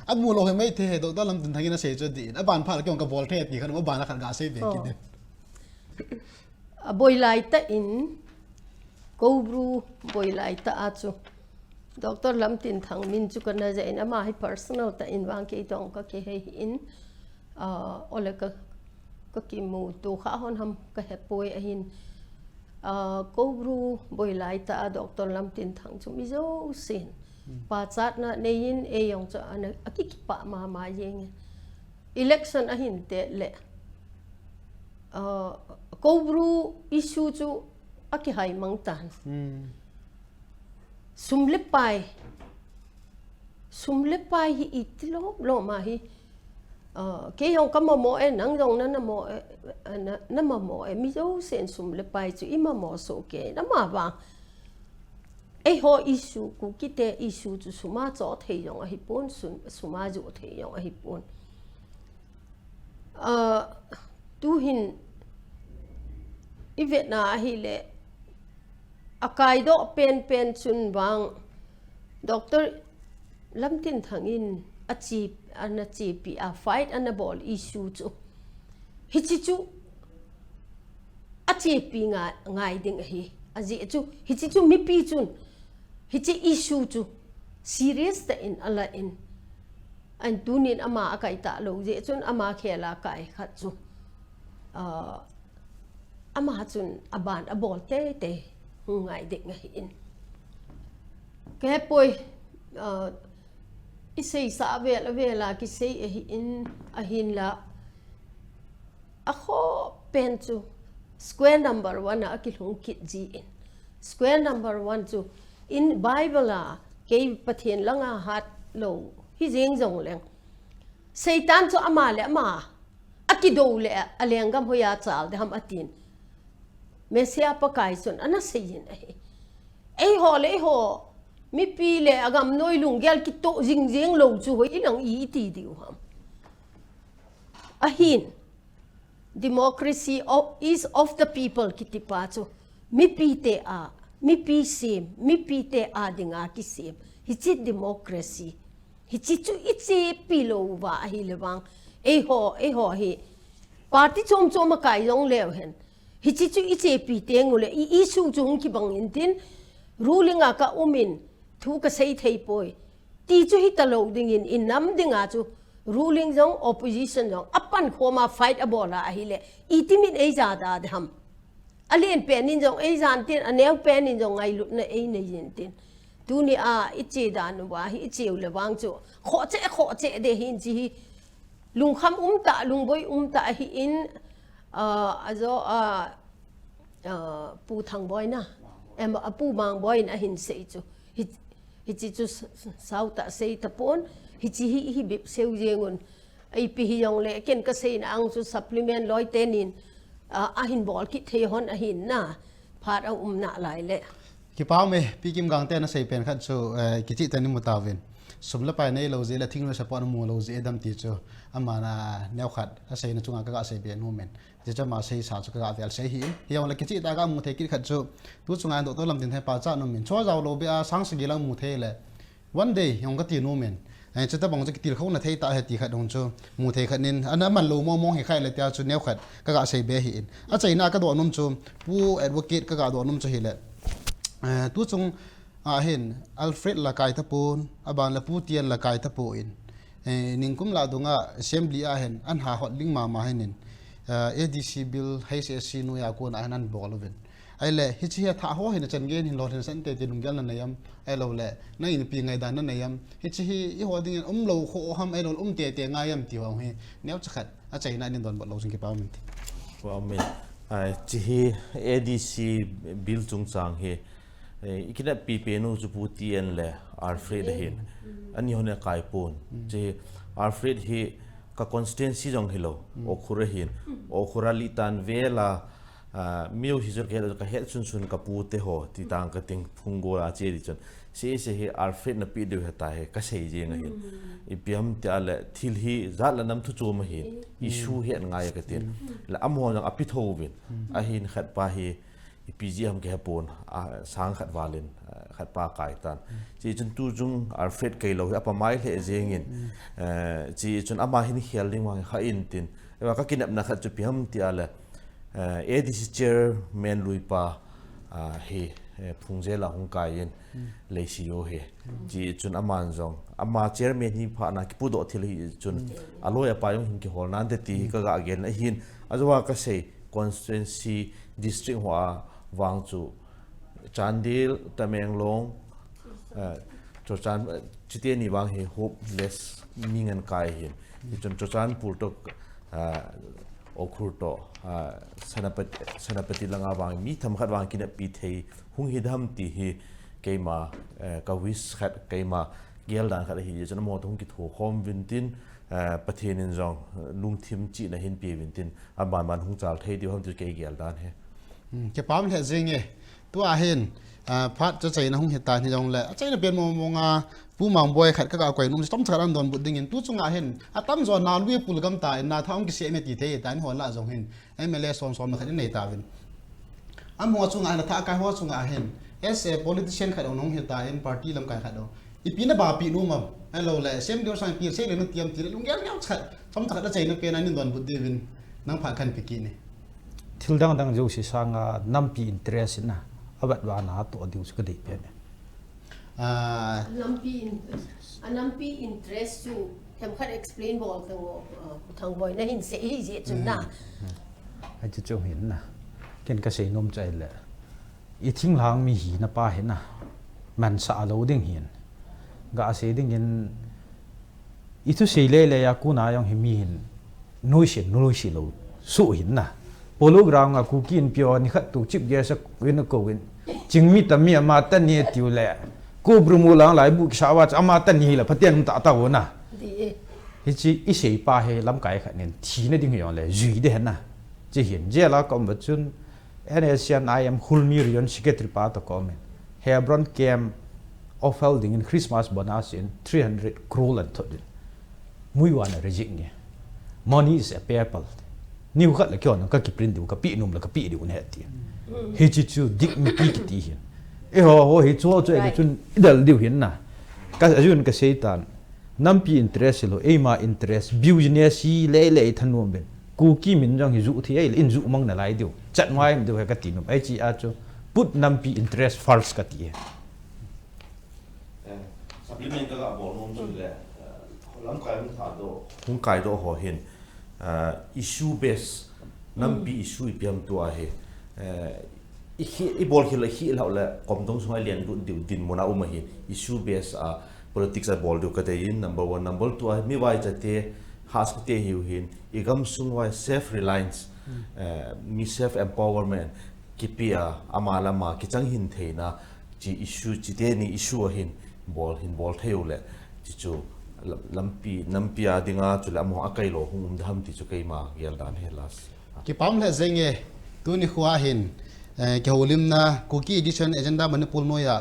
amu lo he mai the do ta lam tin thangina se cho di a ban phal ke ka bol the pi khan ma ban la khan ga se be ki boy lai ta in cobru boy lai ta achu doctor lam tin thang min chu kana ja in ama hi personal ta in wang ke tong ka ke he in ole ka ki mu tu kha hon ham ka he poi a hin cobru boy lai ta doctor lam tin thang chu mi zo sin pa chat na nein e yong cha an akiki pa ma yeng election a hin te le cobru issue chu aki hai mang tan sumle pai hi itlo lo ma hi ke yong kam mo e nang jong na mo e mi zo sen sumle pai chu ima mo so ke na ma ba e ho issue ku kite issue chu suma cho thei yong a hi pon suma ju thei yong a hi pon tu hin ivet na hi le akai do pen chun bang doctor lamtin thangin achi pi a fight an a ball issue chu hichi chu achi pi ngai ding hi aji chu hichi chu mi pi chun hichi issue chu serious ta in ala in an tunin ama akai ta lo je chun ama khela kai khat chu ama chun aban a ball te ngai ding ngai in ke poi isei sa vela ki sei in a hin la a kho pen chu square number 1 a ki hlung kit ji in square number 1 chu in bible la ke pathian langa hat lo hi jeng jong leng satan chu ama le ma akido le alengam hoya chal de ham atin mesia pakai chun ana sein ei ho mi pi le agam noi lung gel ki to jing lo chu hoi ilang I ti diu ham a hin democracy is of the people ki ti pa chu mi pi sim mi pi te a dinga ki sim hi chi democracy hi chi chu I chi pi lo wa hi le wang ei ho hi party chom kai jong lew hen hi chi chu I che pi te ngule I su chung ki bang in tin ruling a ka umin thu ka sei thei poi ti chu hi ta lo ding in nam ding a chu ruling jong opposition jong apan khoma fight abola hi le itimin ei za da ham alien pen in jong ei zan tin anew pen in jong ai lut na ei nei yin tin tu ni a I che da nu wa hi cheu le wang chu kho che de hin chi lung kham ta lung boi ta hi in azo pu thang boy na em pu mang boy na hin sei chu hi chi chu sau ta sei ta pon hi chi hi bip seu jengun ai pi hi yong le ken ka sei na ang chu supplement loi tenin a hin bol ki the hon a hin na phat a na lai le ki pau me pi kim gang te na sei pen khat chu ki chi tani mutawin sumla pai nei lo je la thing lo support mu lo je dam ti chu amana new khat a sei na chunga ka sei be no men je cha ma sei sa chu ka vel sei hi yong la ki chi ta ga mu the ki khat chu tu chunga do to lam tin the pa cha no men cho jaw lo be a sang si lang mu the le one day yong ka ti no men ai cha ta bang cha ki til khau na thei ta he ti khat dong chu mu the khat nin ana man lo mo he khai le ta chu new khat ka sei be hi in a chai na ka do nom chu pu advocate ka do nom chu hi le tu chung hen Alfred la kai ta pon aban la putian la kai ta po in ningkum la dunga assembly a hen an ha hot ling ma henin ADC bill HSC nu ya ko na nan boloven ai le hi chi tha ho hin chan gen hin lo hin san te ti nung gal na yam ai lo le na in pi ngai dan na yam hi chi hi ho ding lo kho ham ai lo te nga yam ti wa he neu chakhat a chai na nin don bot lo jing ki pa min min ai chi hi ADC bill chung chang he ikina pi nu chu putian le Alfred hin ani hone kai pon che Alfred hi ka constituency jong hilo okhura hin okhura li tan vela miêu hi jol ka het sun ka pu te ho ti tang ka ting phungo a che di chon se he alfred na pi de heta he ka sei je nga hin ipiam ti ale thil hi za la nam thu chu ma hin issue he ngai ka tin la amho jang api tho win a hin khat pa hi ipgm ke pon sang khat walin khat pa kai tan chi chun tu jung alfred kai lo apa mai le jengin chi chun ama hin hial ding wa kha in tin ewa ka kinap na khat chu piam ti ale ADC chairman luipa he phungje la hong kai yin le si yo he chi chun aman jong ama chairman hi pha na ki pu do thil hi chun aloya pa yong hin ki hol nan de ti ka ga gen a hin azwa ka sei constituency district wa wang chu Chandil Tamenglong Chochan chite ni wang he hopeless mingan kai hin chun Chochan pur to okhur to sanapati langa wang mi tham khat wang kina pi thei hung hi dham ti hi keima ka wis khat keima gel dan khat hi chana mo thung ki thu khom vintin pathin in jong lungthim chi na hin pi vintin aban ban hung chal thei di hom tu ke gel dan he ke pam le jing e tu a hen phat cha chai na hung heta ni jong le chai na pen mo nga pu mangboi khat ka koi num tom charan don buding in tu chunga hen atam zo nan wi pulgam ta na thang ki se me ti the tan hol la jong hin mla som khat nei ta win am ho chunga na tha ka ho chunga hen as a politician khat on heta in party lam kai khat do ipina ba pi nu mam hello le sem dio sang pi se le nu tiam ti lung yang chat tom khat da chai na pe na ni don buding win nang pha khan pi ki ni thil dang jo si sanga nampi interest na abat wa na to diu su ka dei pe Nampi interest chu hem khat explain bol thang boy na hin se hi je chun na ai chu hin na ken ka sei nom chai le I thing lang mi hi na pa hin na man sa lo ding hin ga se ding in I thu sei le ya ku na yong hi mi hin noi shi lo su hin na polo ground nga Kuki in pyo ni khat tu chip ge sa win ko win chingmi tammi ama ta ni tiu le ko brumu lang lai bu shawa ama ta ni la phatien ta ta wona hi chi I sei pa he lam kai khat nen thi na ding yon le zui de na chi hin je la kom ba chun NSN I am hulmi rion secretary pa to comment Hebron camp of holding in Christmas bonus in 300 crore and thod mui wan reject ni money is a people new khat la kyon ka ki print du ka pi num la ka pi du ne ti he chi chu dik mi pi ki ti hin e ho he chu chu e chun idal diu hin na ka ajun ka seitan nam pi interest lo e ma interest business si le thanum ben Kuki min jong hi zu thi ai in zu mang na lai diu chat mai du he ka ti num ai chi a chu put nam pi interest first ka ti supplement ka ga bol nom chu le lam kai mun tha do hung kai do ho hin issue base nampi issue ipiam tu a he I bol khila hi la la kom dong sungai lian du din mona uma hi issue base a politics a bol du ka te in number 1 number 2 mi wai cha te has te hiu hin igam sungwai self reliance mi self empowerment kipia amala ma kichang hin theina chi issue chi te ni issue hin bol theu le chi chu nampi adinga chula mo akai lo hum dham ti chu kai ma gel dan helas ki pam le zenge tu ni khwa hin ke holim na Kuki edition agenda Manipur no ya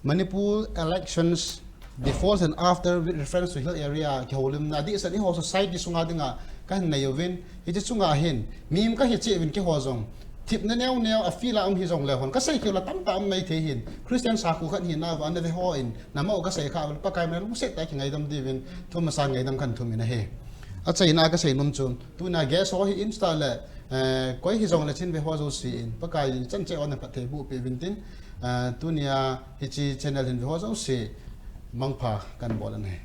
Manipur elections before and after with reference to hill area ke holim na di sa ni ho society sunga dinga kan na yovin hi chu sunga hin mim ka hi che win ke ho jong tip na neo a fila hi jong le hon ka sai ke la tam mai the hin Christian sa khu khan hin na van de ho in na ma ka sai kha pa kai me lu se ta ki ngai dam di win thum ma sa ngai dam khan thum ina he a chai na ka sai num chun tu na gas ho hi install le koi hi jong le chin ve ho zo si in pa kai chan che on na pa the bu pe win tin tu nia hi chi channel hin ve ho zo si mangpha kan bolan he